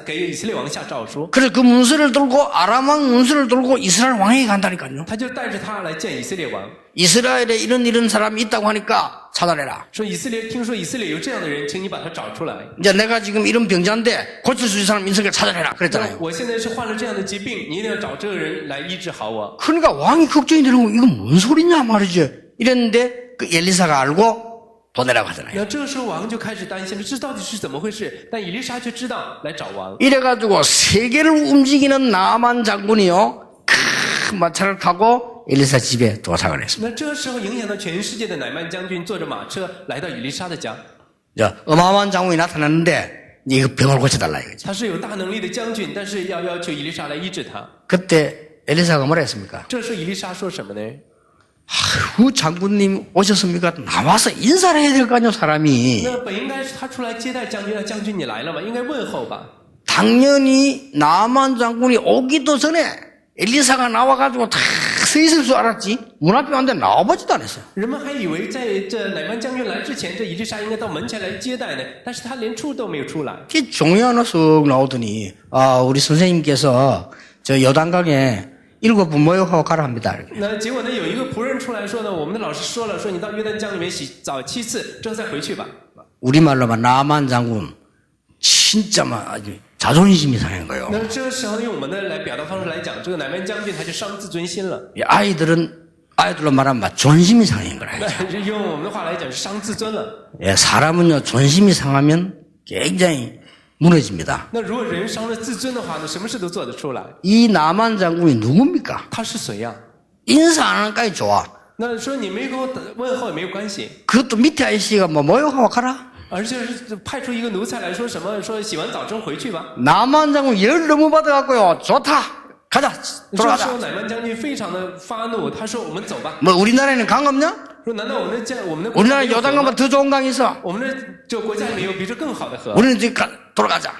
[SPEAKER 2] 诏书，
[SPEAKER 1] 그래서 그 문서를 들고 아람 왕 문서를 들고 이스라엘 왕에게 간다니까요.
[SPEAKER 2] 他就带着他来见以色列王，
[SPEAKER 1] 이스라엘에 이런 사람이 있다고 하니까 찾아내라.
[SPEAKER 2] 说听说以色列有这样的人，请你把他找出来。
[SPEAKER 1] 이제 내가 지금 이런 병자인데 고칠 수 있는 사람 인석을 찾아내라.
[SPEAKER 2] 那
[SPEAKER 1] 그랬잖아요.
[SPEAKER 2] 我现在是患了这样的疾病，你一定要找这个人来医治好我。
[SPEAKER 1] 그러니까 왕이 걱정이 되는 거 이거 뭔 소리냐 말이죠. 이랬는데 그 엘리사가 알고 보내라고 하잖아요.
[SPEAKER 2] 那这个时候王就开始担心了，这到底是怎么回事？但以利沙却知道来找王。
[SPEAKER 1] 이래가지고 세계를 움직이는 나만 장군이요. 큰 마차를 타고 엘리사 집에 도착을 했습니다.
[SPEAKER 2] 那这个时候影响到全世界的乃曼将军坐着马车来到以利沙的家，
[SPEAKER 1] 자, 어마어마한 장군이 나타났는데 이거 병을 고쳐달라 이거죠.
[SPEAKER 2] 他是有大能力的将军，但是要求以利沙来医治他。
[SPEAKER 1] 그때 엘리사가 뭐라 했습니까?
[SPEAKER 2] 这时候以利沙说什么呢？
[SPEAKER 1] 아유, 장군님 오셨습니까? 나와서 인사를 해야 될 거 아니에요, 사람이.
[SPEAKER 2] 那本应该是他出来接待将军，将军你来了吗？应该问候吧。
[SPEAKER 1] 당연히 나만 장군이 오기도 전에 엘리사가 나와가지고 다 서 있을 줄 알았지. 문 앞에 왔는데 나와보지도 않았어요.
[SPEAKER 2] 人们还以为在这乃曼将军来之前，这以利沙应该到门前来接待呢，但是他连出都没有出来。
[SPEAKER 1] 이 종이 하나 쓱 나오더니 우리 선생님께서 저 요단강에 7분 모욕하고 가라 합니다.
[SPEAKER 2] 那结果呢，有一个仆人出来说呢，我们的老师说了，说你到约旦江里面洗澡7次，之后再回去吧。
[SPEAKER 1] 우리말로 말 나만 장군 진짜 막 아주 자존심이 상한 거예요.
[SPEAKER 2] 那这个时候用我们的来表达方式来讲，这个乃曼将军他就伤自尊心了。
[SPEAKER 1] 이 아이들로 말하면 막 존심이 상한 거라.
[SPEAKER 2] 那用我们的话来讲是伤自尊了。
[SPEAKER 1] 예, 사람은요 존심이 상하면 굉장히 무너집니다.
[SPEAKER 2] 那如果人伤了自尊的话，那什么事都做得出来。
[SPEAKER 1] 이 나만 장군이 누굽니까?
[SPEAKER 2] 他是谁呀？
[SPEAKER 1] 인사 안 하는 까지 좋아.
[SPEAKER 2] 那说你没给我问候也没有关系，
[SPEAKER 1] 그것도 밑에 아저씨가 뭐 모욕하고 가라?
[SPEAKER 2] 而且是派出一个奴才来说什么，说洗完澡之后回去吧。
[SPEAKER 1] 나만 장군 열 너무 받아갖고요. 좋다. 가자.
[SPEAKER 2] 这时
[SPEAKER 1] 돌아가자.
[SPEAKER 2] 候乃曼将军非常的发怒，他说我们走吧。
[SPEAKER 1] 뭐 우리나라에는 강 없냐?
[SPEAKER 2] 说难道我们的国家
[SPEAKER 1] 우리나라
[SPEAKER 2] 没有河吗
[SPEAKER 1] 요단강보다 더 좋은 강이 있어.
[SPEAKER 2] 我们的这个国家里面有比这更好的河，
[SPEAKER 1] 우리는 지금 돌아가자.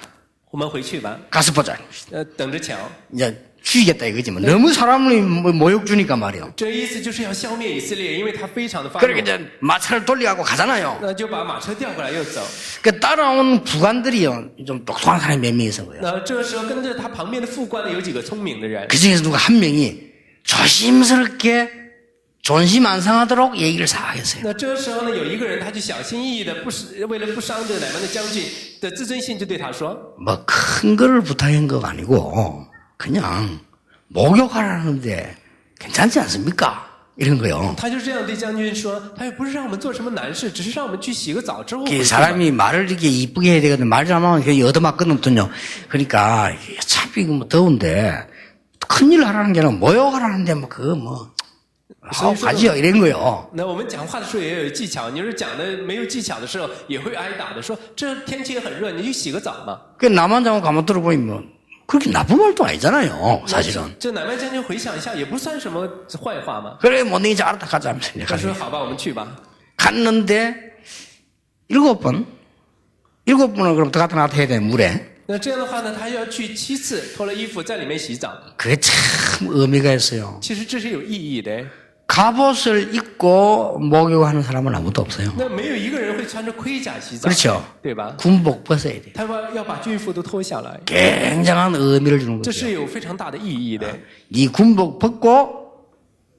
[SPEAKER 2] 我们回去吧。
[SPEAKER 1] 가서 보자.
[SPEAKER 2] 等着瞧。
[SPEAKER 1] 이제 죽이겠다 이거지 뭐. 너무 사람을 모욕 주니까 말이요.
[SPEAKER 2] 这意思就是要消灭以色列，因为他非常的发怒
[SPEAKER 1] 그러니까 ， 이제 마차를 돌려가고 가잖아요.
[SPEAKER 2] 那就把马车调过来又走。
[SPEAKER 1] 그 따라온 부관들이요. 좀 똑똑한 사람이 몇 명 있어 보여.
[SPEAKER 2] 那这个时候跟着他旁边的副官呢，有几个聪明的人。
[SPEAKER 1] 그 중에서 누가 한 명이 조심스럽게 존심 안 상하도록 얘기를 싹 했어요.
[SPEAKER 2] 那这个时候呢，有一个人他就小心翼翼的，为了不伤这个乃曼的将军的自尊心，就对他说
[SPEAKER 1] 뭐 큰 거를 부탁한 거 아니고 그냥 목욕하라는데 괜찮지 않습니까? 이런 거요.
[SPEAKER 2] 他就这样对将军说，他又不是让我们做什么难事，只是让我们去洗个澡之后回
[SPEAKER 1] 그
[SPEAKER 2] 去吧。
[SPEAKER 1] 사람이 말을 이렇게 이쁘게 해야 되거든. 말 잘하면 그냥 얻어맞거든요. 그러니까 어차피 뭐 더운데 큰일 하라는 게 아니라 모욕하라는데 뭐 그거 뭐 하고 가지요 이런 거요.
[SPEAKER 2] 那我们讲话的时候也有技巧，你要是讲的没有技巧的时候，也会挨打的。说这天气也很热，你去洗个澡嘛。
[SPEAKER 1] 그 남한 장군 가만 들어보면 뭐 그렇게 나쁜 말도 아니잖아요. 사실은.
[SPEAKER 2] 这乃曼将军回想一下，也不算什么坏话嘛。
[SPEAKER 1] 그래 못 내기지 알았다 가자 하면서 이제
[SPEAKER 2] 他说
[SPEAKER 1] 가서
[SPEAKER 2] 好吧，我们去吧。
[SPEAKER 1] 갔는데 7번을 그럼 들어갔다 나왔다 해야 돼 물에.
[SPEAKER 2] 那这样的话呢，他要去7次，脱了衣服在里面洗澡。
[SPEAKER 1] 그게 참 의미가 있어요.
[SPEAKER 2] 其实这是有意义的。
[SPEAKER 1] 그 갑옷을 입고 목욕하는 사람은 아무도 없어요.
[SPEAKER 2] 那没有一个人会穿着盔甲洗澡，
[SPEAKER 1] 그렇죠.
[SPEAKER 2] 对吧？
[SPEAKER 1] 군복 벗어야 돼요.
[SPEAKER 2] 他们要把军服都脱下来，
[SPEAKER 1] 굉장한 의미를 주는
[SPEAKER 2] 这
[SPEAKER 1] 거죠.
[SPEAKER 2] 是有非常大的意义的。
[SPEAKER 1] 이 군복 벗고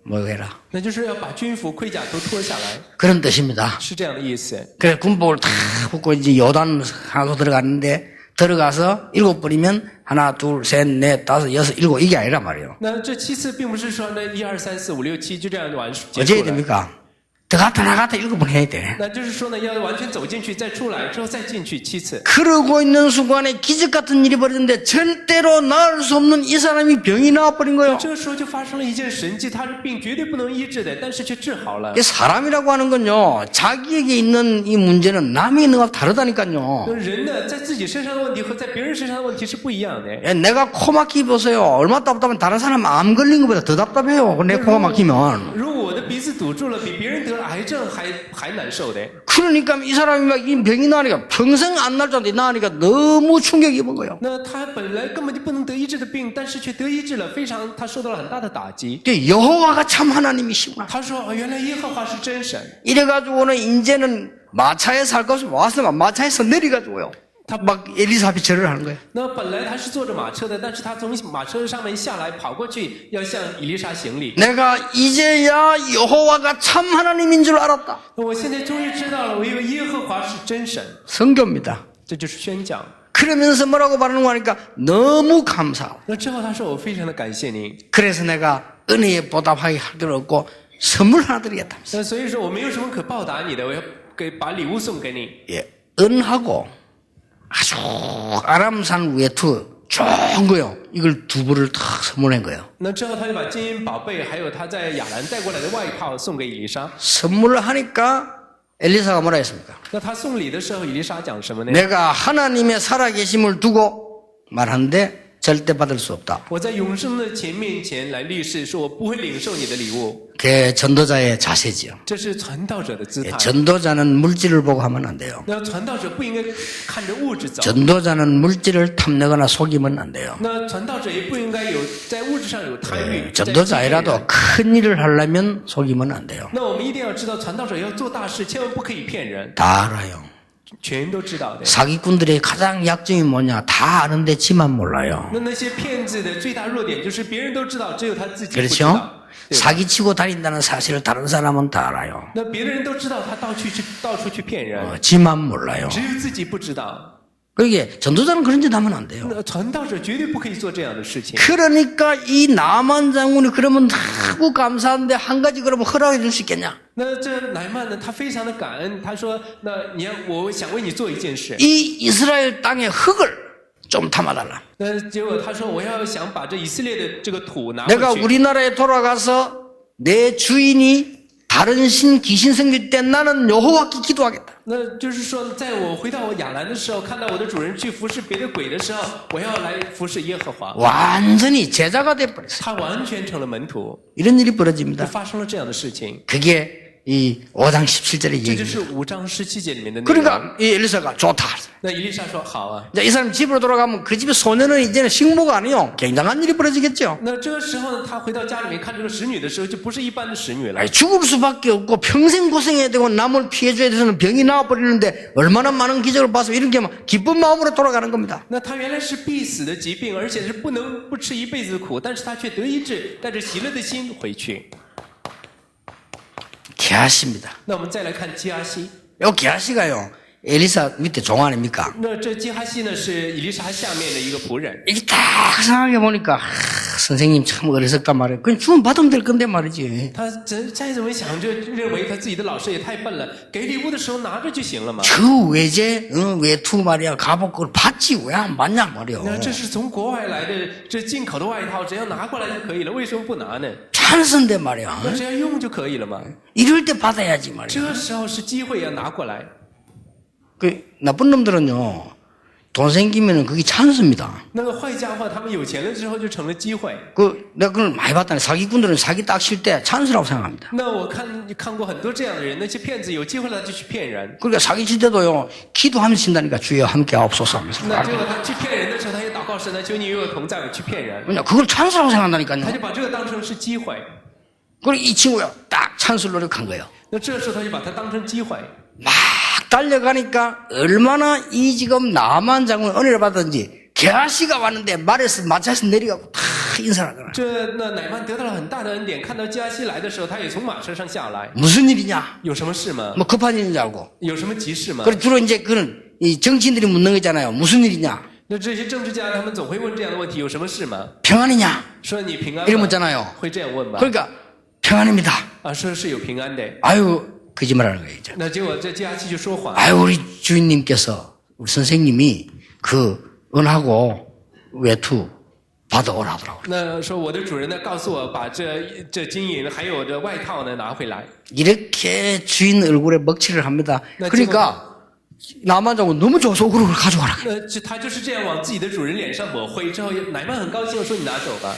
[SPEAKER 1] 목욕해라.
[SPEAKER 2] 那就是要把军服、盔甲都脱下来，
[SPEAKER 1] 그런 뜻입니다.
[SPEAKER 2] 是这样的意思。
[SPEAKER 1] 그래 군복을 다 벗고 이제 요단 하고 들어갔는데 들어가서 7번이면 하나, 둘, 셋, 넷, 다섯, 여섯, 일곱 이게 아니란 말이에요.
[SPEAKER 2] 那这7次并不是说那1、2、3、4、5、6、7就这样完结
[SPEAKER 1] 어째야
[SPEAKER 2] 束了。
[SPEAKER 1] 됩니까? 들어갔다 나갔다 7번 해야 돼.
[SPEAKER 2] 那就是说呢，要完全走进去，再出来之后再进去7次。
[SPEAKER 1] 그러고 있는 순간에 기적 같은 일이 벌어졌는데 절대로 나을 수 없는 이 사람이 병이 나와버린 거예요.
[SPEAKER 2] 这个时候就发生了一件神迹，他的病绝对不能医治的，但是却治好了。
[SPEAKER 1] 이 사람이라고 하는 건요, 자기에게 있는 이 문제는 남이 있는 것과 다르다니까요.
[SPEAKER 2] 人呢，在自己身上的问题和在别人身上的问题是不一样的。
[SPEAKER 1] 예, 내가 코 막히 보세요. 얼마나 답답하면 다른 사람 암 걸린 것보다 더 답답해요. 내 코가 막히면.
[SPEAKER 2] 如果我的鼻子堵住了，比别人得了癌症还难受的。
[SPEAKER 1] 그러니까 이 사람이 막 이 병이 나니까 평생 안 날 줄 알았는데 나니까 너무 충격이 입은 거예요.
[SPEAKER 2] 那他本来根本就不能得医治的病，但是却得医治了，他受到了很大的打击。
[SPEAKER 1] 여호와가 참 하나님이시구나.
[SPEAKER 2] 他说：“原来耶和华是真神。
[SPEAKER 1] 이래가지고는 이제는 마차에 살 것을 와서 마차에서 내려가지고요. 막 엘리사벳이 절을 하는 거예요.
[SPEAKER 2] 那本来他是坐着马车的，但是他从马车上面下来，跑过去要向以利沙行礼。
[SPEAKER 1] 내가 이제야 여호와가 참 하나님인 줄 알았다.
[SPEAKER 2] 我现在终于知道了，我以为耶和华是真神，
[SPEAKER 1] 성교입니다.
[SPEAKER 2] 这就是宣讲。
[SPEAKER 1] 그러면서 뭐라고 말하는 거 하니까 너무 감사하고.
[SPEAKER 2] 那之后他说：“我非常的感谢您。
[SPEAKER 1] 그래서 내가 은혜에 보답하기 할 길 없고 선물 하나 드리겠다.
[SPEAKER 2] 那所以说我没有什么可报答你的，我要把礼物送给你。
[SPEAKER 1] 예, 은하고 아주 아람산 외투 좋은 거요. 이걸 두 벌을 탁 선물한 거예요.
[SPEAKER 2] 那之后他就把金银宝贝，还有他在亚兰带过来的外套送给以利沙。
[SPEAKER 1] 선물을 하니까 엘리사가 뭐라 했습니까?
[SPEAKER 2] 那他送礼的时候，以利沙讲什么呢？
[SPEAKER 1] 내가 하나님의 살아계심을 두고 말하는데 절대 받을 수 없다.
[SPEAKER 2] 我在永生的面前来立誓，说我不会领受你的礼物。
[SPEAKER 1] 그게 전도자의 자세지요.
[SPEAKER 2] 这是传道者的姿
[SPEAKER 1] 예,
[SPEAKER 2] 态。
[SPEAKER 1] 전도자는 물질을 보고 하면 안 돼요.
[SPEAKER 2] 那传道者不应该看着物质走，
[SPEAKER 1] 전도자는 물질을 탐내거나 속이면 안 돼요.
[SPEAKER 2] 那传道者也不应该有在物质上有贪欲。
[SPEAKER 1] 전도자이라도 큰 일을 하려면 속이면 안 돼요.
[SPEAKER 2] 那我们一定要知道，传道者要做大事，千万不可以骗人，
[SPEAKER 1] 다 알아요.
[SPEAKER 2] 全都知道的。
[SPEAKER 1] 사기꾼들의 가장 약점이 뭐냐? 다 아는데 지만 몰라요.
[SPEAKER 2] 那些骗子的最大弱点就是别人都知道，只有他自己不知
[SPEAKER 1] 그렇죠?
[SPEAKER 2] 道。对吧
[SPEAKER 1] 사기치고 다닌다는 사실을 다른 사람은 다 알아요.
[SPEAKER 2] 那别的人都知道他到处去骗人，
[SPEAKER 1] 지만 몰라요.
[SPEAKER 2] 只有自己不知道。
[SPEAKER 1] 그게 전도자는 그런 짓 하면 안 돼요.
[SPEAKER 2] 那传道者绝对不可以做这样的事情。
[SPEAKER 1] 그러니까 이 나만 장군이 그러면 너무 감사한데 한 가지 그러면 허락해 줄 수 있겠냐?
[SPEAKER 2] 那这乃曼呢，他非常的感恩，他说：“那我想为你做一件事。
[SPEAKER 1] 이 이스라엘 땅의 흙을 좀 담아달라.
[SPEAKER 2] 那结果他说：“我要想把这以色列的这个土拿
[SPEAKER 1] 내가
[SPEAKER 2] 回去。
[SPEAKER 1] 우리나라에 돌아가서 내 주인이 다른 신 귀신 생길 때 나는 여호와께 기도하겠다.
[SPEAKER 2] 那就是说，在我回到我亚兰的时候，看到我的主人去服侍别的鬼的时候，我要来服侍耶和华。
[SPEAKER 1] 완전히 제자가 돼버렸어요.
[SPEAKER 2] 他完全成了门徒，
[SPEAKER 1] 이런 일이
[SPEAKER 2] 就
[SPEAKER 1] 벌어집니다.
[SPEAKER 2] 发生了这样的事情。
[SPEAKER 1] 그게 이 5장 17절의
[SPEAKER 2] 这就
[SPEAKER 1] 얘기입니다.
[SPEAKER 2] 是5章17节里面的内容。
[SPEAKER 1] 그러니까 이 엘리사가 좋다.
[SPEAKER 2] 那以利沙说：“好啊。
[SPEAKER 1] 이제 이 사람 집으로 돌아가면 그 집의 소년은 이제는 식모가 아니요. 굉장한 일이 벌어지겠죠.
[SPEAKER 2] 那这个时候呢，他回到家里面看这个使女的时候，就不是一般的使女了。
[SPEAKER 1] 아니, 죽을 수밖에 없고 평생 고생해야 되고 남을 피해줘야 돼서는 병이 나와버리는데 얼마나 많은 기적을 봐서 이렇게 막 기쁜 마음으로 돌아가는 겁니다.
[SPEAKER 2] 那他原来是必死的疾病，而且是不吃一辈子的苦，但是他却得医治，带着喜乐的心回去。
[SPEAKER 1] 게하시입니다.
[SPEAKER 2] 那我们再来看基哈西，
[SPEAKER 1] 요 게하시가요. 엘리사 밑에 종 아닙니까?
[SPEAKER 2] 那这基哈西呢是以利沙下面的一个仆人。
[SPEAKER 1] 이게 딱 생각해 보니까 선생님 참 어리석단 말이에요. 그냥 주문 받으면 될 건데 말이지.
[SPEAKER 2] 他再怎么想，就认为他自己的老师也太笨了，给礼物的时候拿着就行了嘛。
[SPEAKER 1] 그 외제 외투 말이야 갑옷 그걸 받지 왜 안 받냐 말이야.
[SPEAKER 2] 那这是从国外来的，这进口的外套，只要拿过来就可以了，为什么不拿呢？
[SPEAKER 1] 찬스인데 말이야.
[SPEAKER 2] 那只要用就可以了嘛。
[SPEAKER 1] 이럴 때 받아야지 말이야.
[SPEAKER 2] 这时候是机会要拿过来。
[SPEAKER 1] 그 나쁜 놈들은요 돈 생기면은 그게 찬스입니다.
[SPEAKER 2] 那个坏家伙，他们有钱了之后就成了机会。
[SPEAKER 1] 그 내가 그걸 많이 봤다니 사기꾼들은 사기 딱 칠 때 찬스라고 생각합니다.
[SPEAKER 2] 那我看过很多这样的人，那些骗子有机会了就去骗人。
[SPEAKER 1] 그러니까 사기 칠 때도요 기도하면서 친다니까 주여 함께 하옵소서 하면서.
[SPEAKER 2] 那结果他去骗人的时候，他也祷告神呢，求你与我同在，我去骗人。
[SPEAKER 1] 그냥 그걸 찬스라고
[SPEAKER 2] 他
[SPEAKER 1] 생각한다니까요.
[SPEAKER 2] 就把这个当成是机会。
[SPEAKER 1] 그리고 이 친구야 딱 찬스를 노력한 거예요.
[SPEAKER 2] 那这时候他就把它当成机会。
[SPEAKER 1] 막 달려가니까 얼마나 이 지금 나만 장군 은혜를 받았는지 게하시가 왔는데 말에서 마차에서 내려가고 다 인사를 하더라.
[SPEAKER 2] 那乃曼得到了很大的恩典，看到基哈西来的时候，他也从马车上下来。
[SPEAKER 1] 무슨 일이냐?
[SPEAKER 2] 有什么事吗？
[SPEAKER 1] 뭐 급한 일인 줄 알고.
[SPEAKER 2] 有什么急事吗？
[SPEAKER 1] 그리고 주로 이제 그는 이 정치인들이 묻는 거잖아요. 무슨 일이냐?
[SPEAKER 2] 那这些政治家他们总会问这样的问题：有什么事吗？
[SPEAKER 1] 평안이냐?
[SPEAKER 2] 说你平安
[SPEAKER 1] 이런
[SPEAKER 2] 吗？
[SPEAKER 1] 묻잖아요.
[SPEAKER 2] 会这样问吧？
[SPEAKER 1] 그러니까 평안입니다.
[SPEAKER 2] 啊，说是有平安的。
[SPEAKER 1] 아유 거짓말하는 거예요. 이제.
[SPEAKER 2] 那结果这基哈西就说谎。
[SPEAKER 1] 아유 우리 주인님께서 우리 선생님이 그 은하고 외투 받아오라더라고요.
[SPEAKER 2] 那说我的主人呢，告诉我把这金银还有这外套呢拿回来。
[SPEAKER 1] 이렇게 주인 얼굴에 먹칠을 합니다. 그러니까 나만하고 너무 좋아서 그걸 가져가라.
[SPEAKER 2] 他就是这样往自己的主人脸上抹灰之后，乃曼很高兴，说你拿走吧。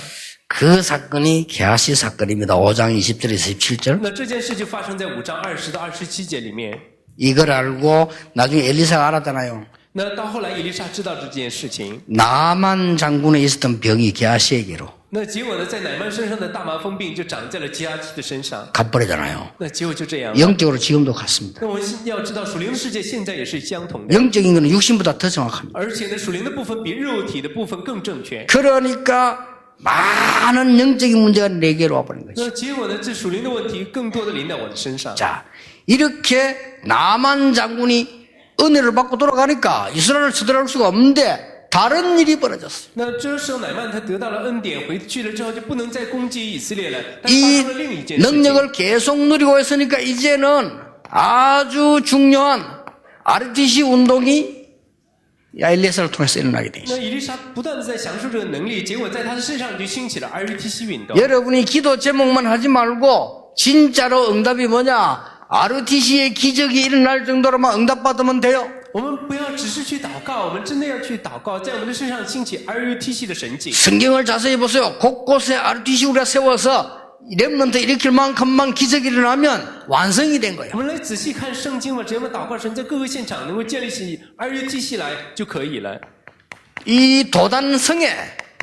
[SPEAKER 1] 그 사건이 게하시 사건입니다. 5장 20절에서 27절.
[SPEAKER 2] 那这件事就发生在5章20到27节里面。
[SPEAKER 1] 이걸 알고 나중에 엘리사가 알았잖아요.
[SPEAKER 2] 那到后来以利沙知道这件事情，
[SPEAKER 1] 나만 장군에 있었던 병이 게하시에게로
[SPEAKER 2] 那结果呢，在乃曼身上的大麻风病就长在了基哈西的身上。
[SPEAKER 1] 가버리잖아요.
[SPEAKER 2] 那结果就这样。
[SPEAKER 1] 영적으로 지금도 같습니다.
[SPEAKER 2] 那我们要知道，属灵的世界现在也是相同的，
[SPEAKER 1] 영적인 것은 육신보다 더 정확합니다.
[SPEAKER 2] 而且呢，属灵的部分比肉体的部分更正确。
[SPEAKER 1] 그러니까 많은 영적인 문제가 내게로 와버린 거죠.
[SPEAKER 2] 那结果呢，这属灵的问题更多的临到我的身上。
[SPEAKER 1] 자, 이렇게 나만 장군이 은혜를 받고 돌아가니까 이스라엘을 쳐들어갈 수가 없는데 다른 일이 벌어졌어요.
[SPEAKER 2] 那这时候乃曼他得到了恩典，回去了之后就不能再攻击以色列了。但发
[SPEAKER 1] 이
[SPEAKER 2] 生了另一件事情。
[SPEAKER 1] 능력을 계속 누리고 있으니까 이제는 아주 중요한 RTC 운동이 엘리야를 통해서 일어나게 돼
[SPEAKER 2] 那
[SPEAKER 1] 있어요.
[SPEAKER 2] 以利沙不断的在享受这个能力，结果在他的身上就兴起了 RUTC 运动。
[SPEAKER 1] 여러분이 기도 제목만 하지 말고 진짜로 응답이 뭐냐? RTC의 기적이 일어날 정도로만 응답받으면 돼요.
[SPEAKER 2] 我们不要只是去祷告，我们真的要去祷告，在我们的身上兴起 RUTC 的神迹。
[SPEAKER 1] 성경을 자세히 보세요. 곳곳에 RTC 우리가 세워서 렘넌트 일으킬 만큼만 기적이 일어나면 완성이 된 거예요.
[SPEAKER 2] 我们来仔细看圣经吧，只要我们祷告神在各个现场能够建立起 RUTC 来就可以了。
[SPEAKER 1] 이 도단성에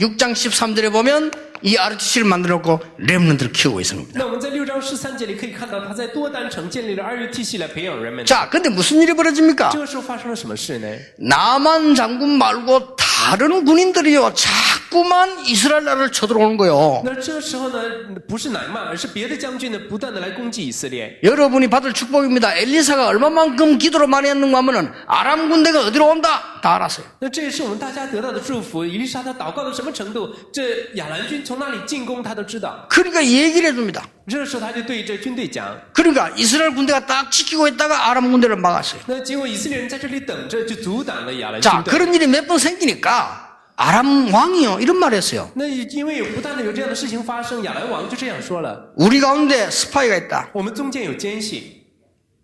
[SPEAKER 1] 6장 13절에 보면 이 RTC를 만들어놓고 렘넌트를 키우고 있습니다.
[SPEAKER 2] 那我们在6章13节里可以看到，他在多单城建立了 RUTC 来培养人们。
[SPEAKER 1] 자, 근데 무슨 일이 벌어집니까?
[SPEAKER 2] 这个时候发生了什么事呢？
[SPEAKER 1] 나만 장군 말고 다른 군인들이요 자꾸만 이스라엘 나라를 쳐들어오는 거예요.
[SPEAKER 2] 那这个时候呢，不是乃曼，而是别的将军呢，不断的来攻击以色列。
[SPEAKER 1] 여러분이 받을 축복입니다. 엘리사가 얼마만큼 기도를 많이 했는가 하면은 아람 군대가 어디로 온다 다 알았어요.
[SPEAKER 2] 那这也是我们大家得到的祝福。以利沙他祷告到什么程度，这亚兰军从哪里进攻，他都知道。
[SPEAKER 1] 그러니까 얘기를 해줍니다.
[SPEAKER 2] 这个时候他就对这军队讲，
[SPEAKER 1] 그러니까 이스라엘 군대가 딱 지키고 있다가 아람 군대를 막았어요.
[SPEAKER 2] 那结果以色列人在这里等着，就阻挡了亚兰军
[SPEAKER 1] 자,
[SPEAKER 2] 队。
[SPEAKER 1] 그런 일이 몇 번 생기니까 아람 왕이요 이런 말 했어요.
[SPEAKER 2] 那因为有不断的有这样的事情发生，亚兰王就这样说了：
[SPEAKER 1] 우리 가운데 스파이가 있다.
[SPEAKER 2] 我们中间有奸细，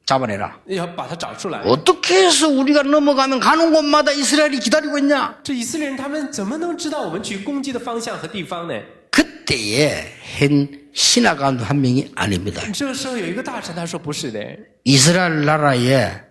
[SPEAKER 1] 잡아내라.
[SPEAKER 2] 要把他找出来。
[SPEAKER 1] 어떻게 해서 우리가 넘어가면 가는 곳마다 이스라엘이 기다리고 있냐?
[SPEAKER 2] 这以色列人他们怎么能知道我们去攻击的方向和地方呢？
[SPEAKER 1] 그때에 한 신하 가운데 한 명이 아닙니다.
[SPEAKER 2] 这个时候有一个大臣他说不是的。
[SPEAKER 1] 이스라엘 나라에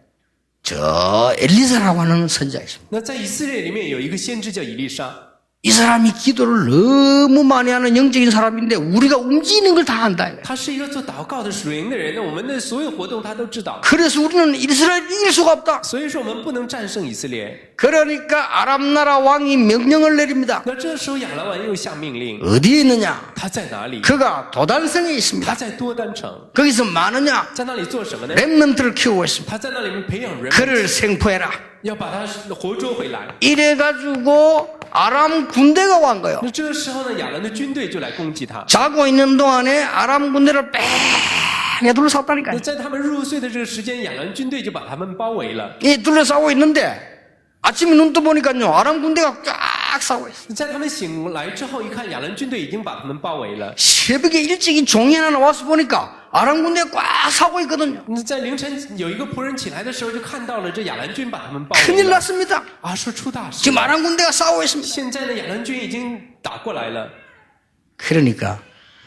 [SPEAKER 1] 저 엘리사라고 하는 선지자가 있습니다.
[SPEAKER 2] 那在以色列里面有一个先知叫以利沙，
[SPEAKER 1] 이 사람이 기도를 너무 많이 하는 영적인 사람인데 우리가 움직이는 걸 다 안다.
[SPEAKER 2] 他是一个做祷告的属灵的人，那我们的所有活动他都知道。
[SPEAKER 1] 그래서 우리는 이스라엘 이길 수가 없다.
[SPEAKER 2] 所以说我们不能战胜以色列。
[SPEAKER 1] 그러니까 아람 나라 왕이 명령을 내립니다.
[SPEAKER 2] 那这时候亚兰王又下命令，
[SPEAKER 1] 어디에 있느냐?
[SPEAKER 2] 他在哪里？
[SPEAKER 1] 그가 도단성에 있습니다.
[SPEAKER 2] 他在多丹城，
[SPEAKER 1] 거기서 많으냐?
[SPEAKER 2] 在那里做什么呢？
[SPEAKER 1] 렘넌트를 키우고 있습니다.
[SPEAKER 2] 他在那里面培养人，
[SPEAKER 1] 그를 생포해라.
[SPEAKER 2] 要把他活捉回来。
[SPEAKER 1] 이래가지고 아람 군대가 온 거예요.
[SPEAKER 2] 那这个时候呢，亚兰的军队就来攻击他。
[SPEAKER 1] 자고 있는 동안에 아람 군대를 뺑에 둘러쌌다니까요.
[SPEAKER 2] 那在他们入睡的这个时间，亚兰军队就把他们包围了。
[SPEAKER 1] 이 둘러싸고 있는데 아침에 눈 떠보니까요 아람 군대가 쫙 싸고 있어요.
[SPEAKER 2] 在他们醒来之后，一看亚兰军队已经把他们包围了。
[SPEAKER 1] 새벽에 일찍이 종이 하나 나와서 보니까 아람 군대가 꽉 사고 있거든요.
[SPEAKER 2] 那在凌晨有一个仆人起来的时候，就看到了这亚兰军把他们包围
[SPEAKER 1] 큰일
[SPEAKER 2] 了。
[SPEAKER 1] 났습니다.
[SPEAKER 2] 啊，说出大事
[SPEAKER 1] 지금 ！ 아람 군대가 싸우고 있습니다.
[SPEAKER 2] 现在呢，亚兰军已经打过来了。
[SPEAKER 1] 그러니까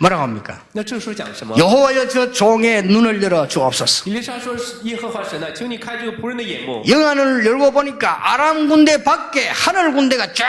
[SPEAKER 1] 뭐라고 합니까?
[SPEAKER 2] 那这时候讲什么？
[SPEAKER 1] 여호와여 저 종의 눈을 열어 주옵소서.
[SPEAKER 2] 以利沙说：“耶和华神啊，求你开这个仆人的眼目。
[SPEAKER 1] 영안을 열고 보니까 아람 군대 밖에 하늘 군대가 쫙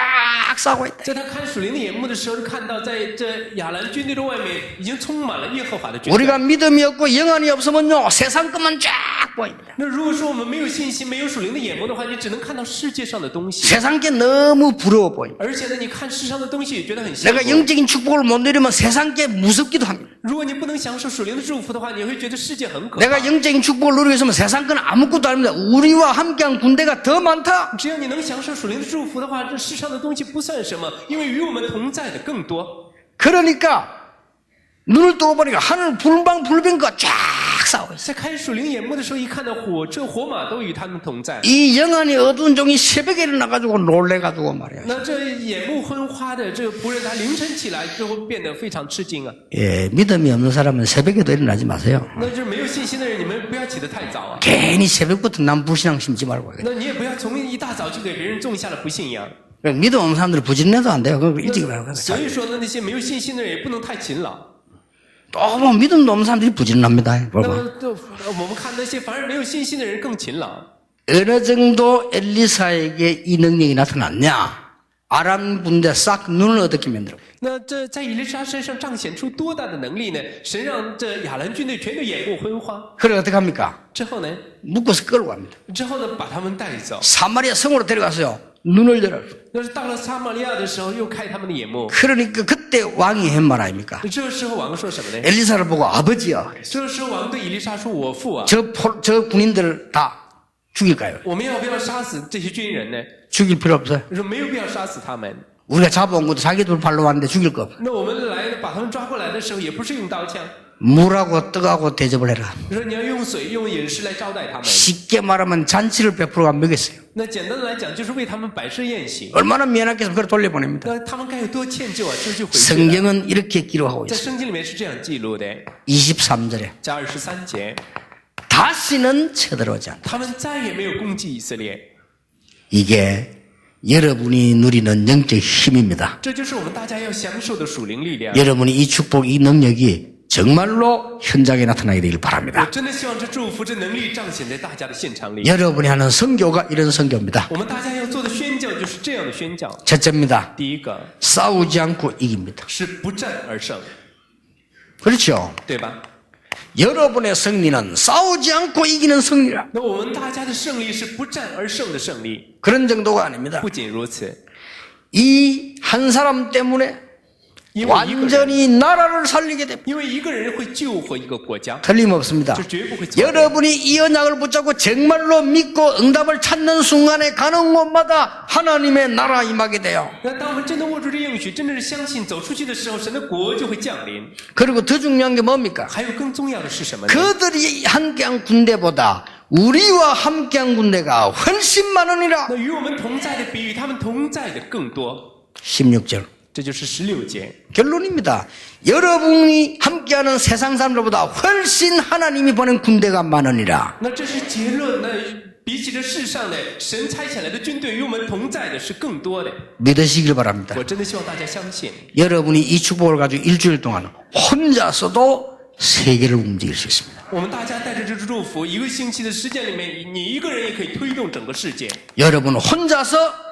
[SPEAKER 1] 싸고 있다.
[SPEAKER 2] 在他看属灵的眼目的时候，看到在这亚兰军队的外面已经充满了耶和华的军队。
[SPEAKER 1] 우리가 믿음이 없고 영안이 없으면요 세상 것만 쫙 보입니다.
[SPEAKER 2] 那如果说我们没有信心、没有属灵的眼目的话，你只能看到世界上的东西，
[SPEAKER 1] 세상 게 너무 부러워 보입니다.
[SPEAKER 2] 而且呢，你看世上的东西也觉得很羡
[SPEAKER 1] 내가
[SPEAKER 2] 慕。
[SPEAKER 1] 영적인 축복을 못 누리면 세상 게 무섭기도 합니다.
[SPEAKER 2] 如果你不能享受属灵的祝福的话，你会觉得世界很可怕。
[SPEAKER 1] 내가 영적인 축복을 누리고 있으면 세상 건 아무것도 아닙니다. 우리와 함께한 군대가 더 많다.
[SPEAKER 2] 只要你能享受属灵的祝福的话，这世上的东西不算什么，因为与我们同在的更多。
[SPEAKER 1] 그러니까 눈을 뜨고 보니까 하늘 불방불빙과 쫙 싸워 있어요.
[SPEAKER 2] 在开属灵眼目的时候，一看到火车、火马都与他们同在。
[SPEAKER 1] 이 영안이 어두운 종이 새벽에 일어나가지고 놀래가지고 말이야.
[SPEAKER 2] 那这眼目昏花的这个仆人，他凌晨起来之后变得非常吃惊啊。
[SPEAKER 1] 예, 믿음이 없는 사람은 새벽에도 일어나지 마세요.
[SPEAKER 2] 那就是没有信心的人，你们不要起得太早啊。
[SPEAKER 1] 괜히 새벽부터 남 불신앙 심지 말고.
[SPEAKER 2] 那你也不要从一大早就给别人种下了不信仰。
[SPEAKER 1] 믿음 없는 사람들은 부지런해도 안 돼요. 그거 일찍 일어나고.
[SPEAKER 2] 所以说呢，那些没有信心的人也不能太勤劳。
[SPEAKER 1] 너무 믿음도 없는 사람들이 부지런합니다.
[SPEAKER 2] 那么我们看那些反而没有信心的人更勤劳。
[SPEAKER 1] 어느 정도 엘리사에게 이 능력이 나타났냐? 아람 군대 싹 눈을 어둡게 만들어.
[SPEAKER 2] 那这在以利沙身上彰显出多大的能力呢？神让这亚兰军队全都眼目昏花。
[SPEAKER 1] 그래 어떻게 합니까?
[SPEAKER 2] 之后呢？
[SPEAKER 1] 묶어서 끌고 갑니다.
[SPEAKER 2] 之后呢？把他们带走。
[SPEAKER 1] 사마리아 성으로 데려가서요. 눈을 열어.
[SPEAKER 2] 那是到了撒玛利亚的时候，又开他们的眼目。
[SPEAKER 1] 그러니까 그때 왕이 한 말 아닙니까?
[SPEAKER 2] 这个时候王说什么呢？
[SPEAKER 1] 엘리사를 보고 아버지야.
[SPEAKER 2] 这个时候王对以利沙说：“我父啊，
[SPEAKER 1] 저 군인들 다 죽일까요?
[SPEAKER 2] 我们要不要杀死这些军人呢？
[SPEAKER 1] 죽일 필요 없어요.
[SPEAKER 2] 说没有必要杀死他们。
[SPEAKER 1] 우리가 잡아온 것도 자기들 발로 왔는데 죽일 거 없어요.
[SPEAKER 2] 那我们来把他们抓过来的时候，也不是用刀枪，
[SPEAKER 1] 물하고 떡하고 대접을 해라.
[SPEAKER 2] 说你要用水、用饮食来招待他们。
[SPEAKER 1] 쉽게 말하면 잔치를 베풀어가 먹였어요.
[SPEAKER 2] 那简单的来讲，就是为他们摆设宴席。
[SPEAKER 1] 얼마나 미안하겠으면 그걸 돌려보냅니다.
[SPEAKER 2] 那他们该有多歉疚啊！就回去了。
[SPEAKER 1] 성경은 이렇게 기록하고
[SPEAKER 2] 在
[SPEAKER 1] 있어요.
[SPEAKER 2] 圣经里面是这样记录的，
[SPEAKER 1] 23절에
[SPEAKER 2] 加23节，
[SPEAKER 1] 다시는 쳐들어오지 않다.
[SPEAKER 2] 他们再也没有攻击以色列。
[SPEAKER 1] 이게 여러분이 누리는 영적 힘입니다.
[SPEAKER 2] 这就是我们大家要享受的属灵力量。
[SPEAKER 1] 여러분이 이 축복, 이 능력이 정말로 현장에 나타나게 되길
[SPEAKER 2] 我
[SPEAKER 1] 바랍니다.
[SPEAKER 2] 真的希望这祝福、这能力彰显在大家的现场里。
[SPEAKER 1] 여러분이 하는 선교가 이런 선교입니다.
[SPEAKER 2] 我们大家要做的宣教就是这样的宣教。
[SPEAKER 1] 첫째입니다.
[SPEAKER 2] 第一个
[SPEAKER 1] 싸우지 않고 이깁니다.
[SPEAKER 2] 是不战而胜，
[SPEAKER 1] 그렇죠?
[SPEAKER 2] 对吧？
[SPEAKER 1] 여러분의 승리는 싸우지 않고 이기는 승리라.
[SPEAKER 2] 那我们大家的胜利是不战而胜的胜利。
[SPEAKER 1] 그런 정도가 아닙니다.
[SPEAKER 2] 不仅如此，
[SPEAKER 1] 이 한 사람 때문에
[SPEAKER 2] 因为一个人，
[SPEAKER 1] 완전히 나라를 살리게 됩니다.
[SPEAKER 2] 因为一个人会救活一个国家，
[SPEAKER 1] 틀림없습니다.
[SPEAKER 2] 这绝不会错的。
[SPEAKER 1] 여러분이 이 언약을 붙잡고 정말로 믿고 응답을 찾는 순간에 가는 곳마다 하나님의 나라 임하게 돼요.
[SPEAKER 2] 那当我们真的握住这应许，真的是相信走出去的时候，神的国就会降临。
[SPEAKER 1] 그리고 더 중요한 게 뭡니까?
[SPEAKER 2] 还有更重要的是什么呢？
[SPEAKER 1] 그들이 함께한 군대보다 우리와 함께한 군대가 훨씬 많으니라.
[SPEAKER 2] 那与我们同在的比与他们同在的更多。
[SPEAKER 1] 16절
[SPEAKER 2] 这就是16节。
[SPEAKER 1] 결론입니다. 여러분이 함께하는 세상 사람들보다 훨씬 하나님이 보낸 군대가 많으니라.
[SPEAKER 2] 那这是结论。那比起这世上的神差遣来的军队与我们同在的是更多的。
[SPEAKER 1] 믿으시길 바랍니다.
[SPEAKER 2] 我真的希望大家相信，
[SPEAKER 1] 여러분이 이 축복을 가지고 일주일 동안 혼자서도 세계를 움직일 수 있습니다.
[SPEAKER 2] 我们大家带着这祝福，一个星期的时间里面，你一个人也可以推动整个世界。
[SPEAKER 1] 여러분 혼자서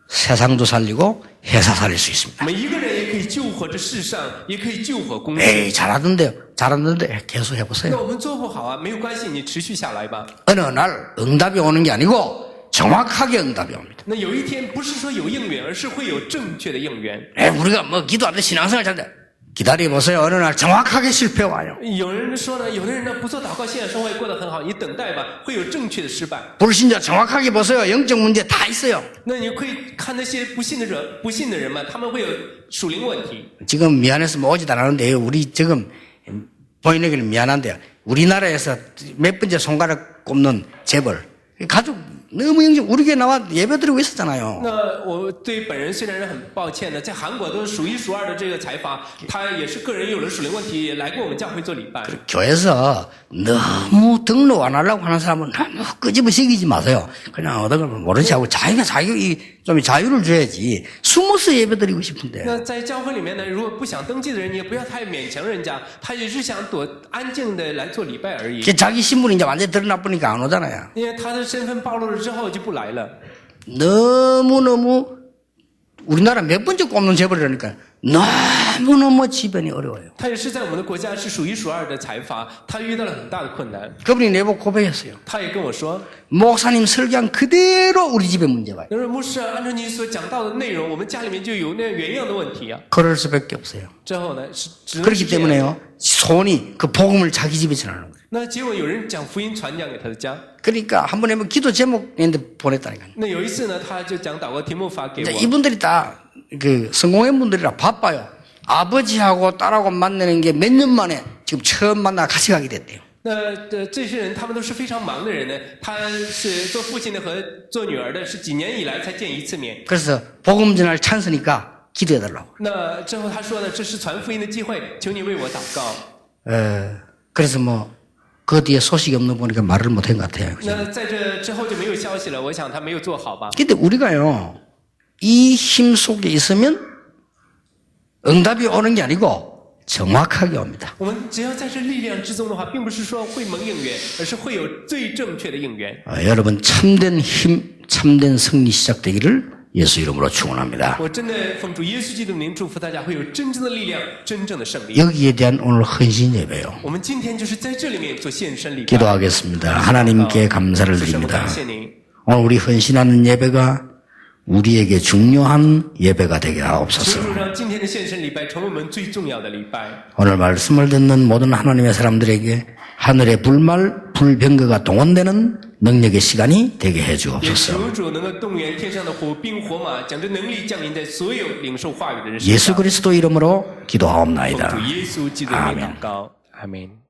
[SPEAKER 1] 세상도 살리고 회사 살릴 수 있습니다.
[SPEAKER 2] 每一个人也可以救活这世上，也可以救活公司。
[SPEAKER 1] 에이 잘하던데요. 잘하는데 계속
[SPEAKER 2] 那
[SPEAKER 1] 해보세요.
[SPEAKER 2] 我们做不好啊，没有关系，你持续下来吧。
[SPEAKER 1] 어느 날 응답이 오는 게 아니고 정확하게 응답이 옵니다.
[SPEAKER 2] 那有一天不是说有应允，而是会有正确的应允。
[SPEAKER 1] 우리가 뭐 기도하는데 신앙생활 잘돼. 기다려보세요. 어느 날 정확하게 실패 와요.
[SPEAKER 2] 有人说呢，有的人呢不做祷告，信仰生活也过得很好，你等待吧，会有正确的失败。
[SPEAKER 1] 불신자 정확하게 보세요. 영적 문제 다 있어요.
[SPEAKER 2] 那你可以看那些不信的人们，他们会有属灵问题。
[SPEAKER 1] 지금 미안해서 뭐 오지도 않았는데 우리 지금 보이는 미안한데 우리나라에서 몇 번째 손가락 꼽는 재벌 가족 너무 영적 우리 교회 나와 예배드리고 있었잖아요.
[SPEAKER 2] 那我对本人虽然是很抱歉的，在韩国都是数一数二的这个财阀，他也是个人有了属灵问题，也来过我们教会做礼拜。
[SPEAKER 1] 교회에서 너무 등록 안 하려고 하는 사람은 너무 끄집어시키지 마세요. 그냥 어떤 걸 모른 척하고 자기가 자기 이 좀 자유를 줘야지. 숨어서 예배 드리고 싶은데.
[SPEAKER 2] 那在教会里面呢，如果不想登记的人，你也不要太勉强人家，他也是想躲安静的来做礼拜而已。
[SPEAKER 1] 자기 신분이 이제 완전히 드러나보니까 안 오잖아요.
[SPEAKER 2] 因为他的身份暴露了之后就不来了。
[SPEAKER 1] 너무너무 우리나라 몇 번째 꼽는 재벌이라니까 너무너무 지변이 어려워요.
[SPEAKER 2] 他也是在我们的国家是数一数二的财阀，他遇到了很大的困难。
[SPEAKER 1] 그분이 내보고 고백했어요.
[SPEAKER 2] 他也跟我说，
[SPEAKER 1] 목사님 설교한 그대로 우리 집에 문제 와요.
[SPEAKER 2] 他说牧师啊，按照你所讲到的内容，我们家里面就有那原样的问题啊。
[SPEAKER 1] 그럴 수밖에 없어요.
[SPEAKER 2] 之后呢，是只能
[SPEAKER 1] 그렇기
[SPEAKER 2] 是这样。
[SPEAKER 1] 때문에요. 손이 그 복음을 자기 집에 전하는 거예요.
[SPEAKER 2] 那结果有人将福音传讲给他的家。
[SPEAKER 1] 그러니까 한 번에 기도 제목인데 보냈다니까요.
[SPEAKER 2] 那有一次呢，他就讲祷告题目发给
[SPEAKER 1] 이제
[SPEAKER 2] 我。
[SPEAKER 1] 이분들이 다 그 성공한 분들이라 바빠요. 아버지하고 딸하고 만나는 게 몇 년 만에 지금 처음 만나 같이 가게 됐대요.
[SPEAKER 2] 那这些人他们都是非常忙的人呢，他是做父亲的和做女儿的，是几年以来才见一次面。
[SPEAKER 1] 그래서 복음 전할 찬스니까 기도해달라고.
[SPEAKER 2] 那之后他说呢，这是传福音的机会，求你为我祷告。
[SPEAKER 1] 그래서 뭐 그 뒤에 소식이 없는 거 보니까 말을 못한 것 같아요. 그죠?
[SPEAKER 2] 那在这之后就没有消息了，我想他没有做好吧。
[SPEAKER 1] 근데 우리가요, 이 힘 속에 있으면 응답이 오는 게 아니고 정확하게 옵니다.
[SPEAKER 2] 我们只要在这力量之中的话，并不是说会蒙应允，而是会有最正确的应允。
[SPEAKER 1] 여러분 참된 힘, 참된 승리 시작되기를 예수 이름으로 축원합니다.
[SPEAKER 2] 我真的奉主耶稣基督的名祝福大家会有真正的力量，真正的胜利。
[SPEAKER 1] 여기에 대한 오늘 헌신 예배요.
[SPEAKER 2] 我们今天就是在这里面做献身礼拜。
[SPEAKER 1] 기도하겠습니다. 하나님께 감사를
[SPEAKER 2] 主神，我
[SPEAKER 1] 드립니다.
[SPEAKER 2] 感谢您。
[SPEAKER 1] 오늘 우리 헌신하는 예배가 우리에게 중요한 예배가 되게
[SPEAKER 2] 求
[SPEAKER 1] 하옵소서.
[SPEAKER 2] 主让今天的献身礼拜成为我们最重要的礼拜。
[SPEAKER 1] 오늘 말씀을 듣는 모든 하나님의 사람들에게 하늘의 불말, 불병거가 동원되는 능력의 시간이 되게
[SPEAKER 2] 也
[SPEAKER 1] 해주옵소서.
[SPEAKER 2] 求主能够动员天上的火兵火马，将这能力降临在所有领受话语的人身
[SPEAKER 1] 예수
[SPEAKER 2] 上。
[SPEAKER 1] 그리스도 이름으로
[SPEAKER 2] 奉
[SPEAKER 1] 기도하옵나이다.
[SPEAKER 2] 主耶稣基督的名祷告，阿门。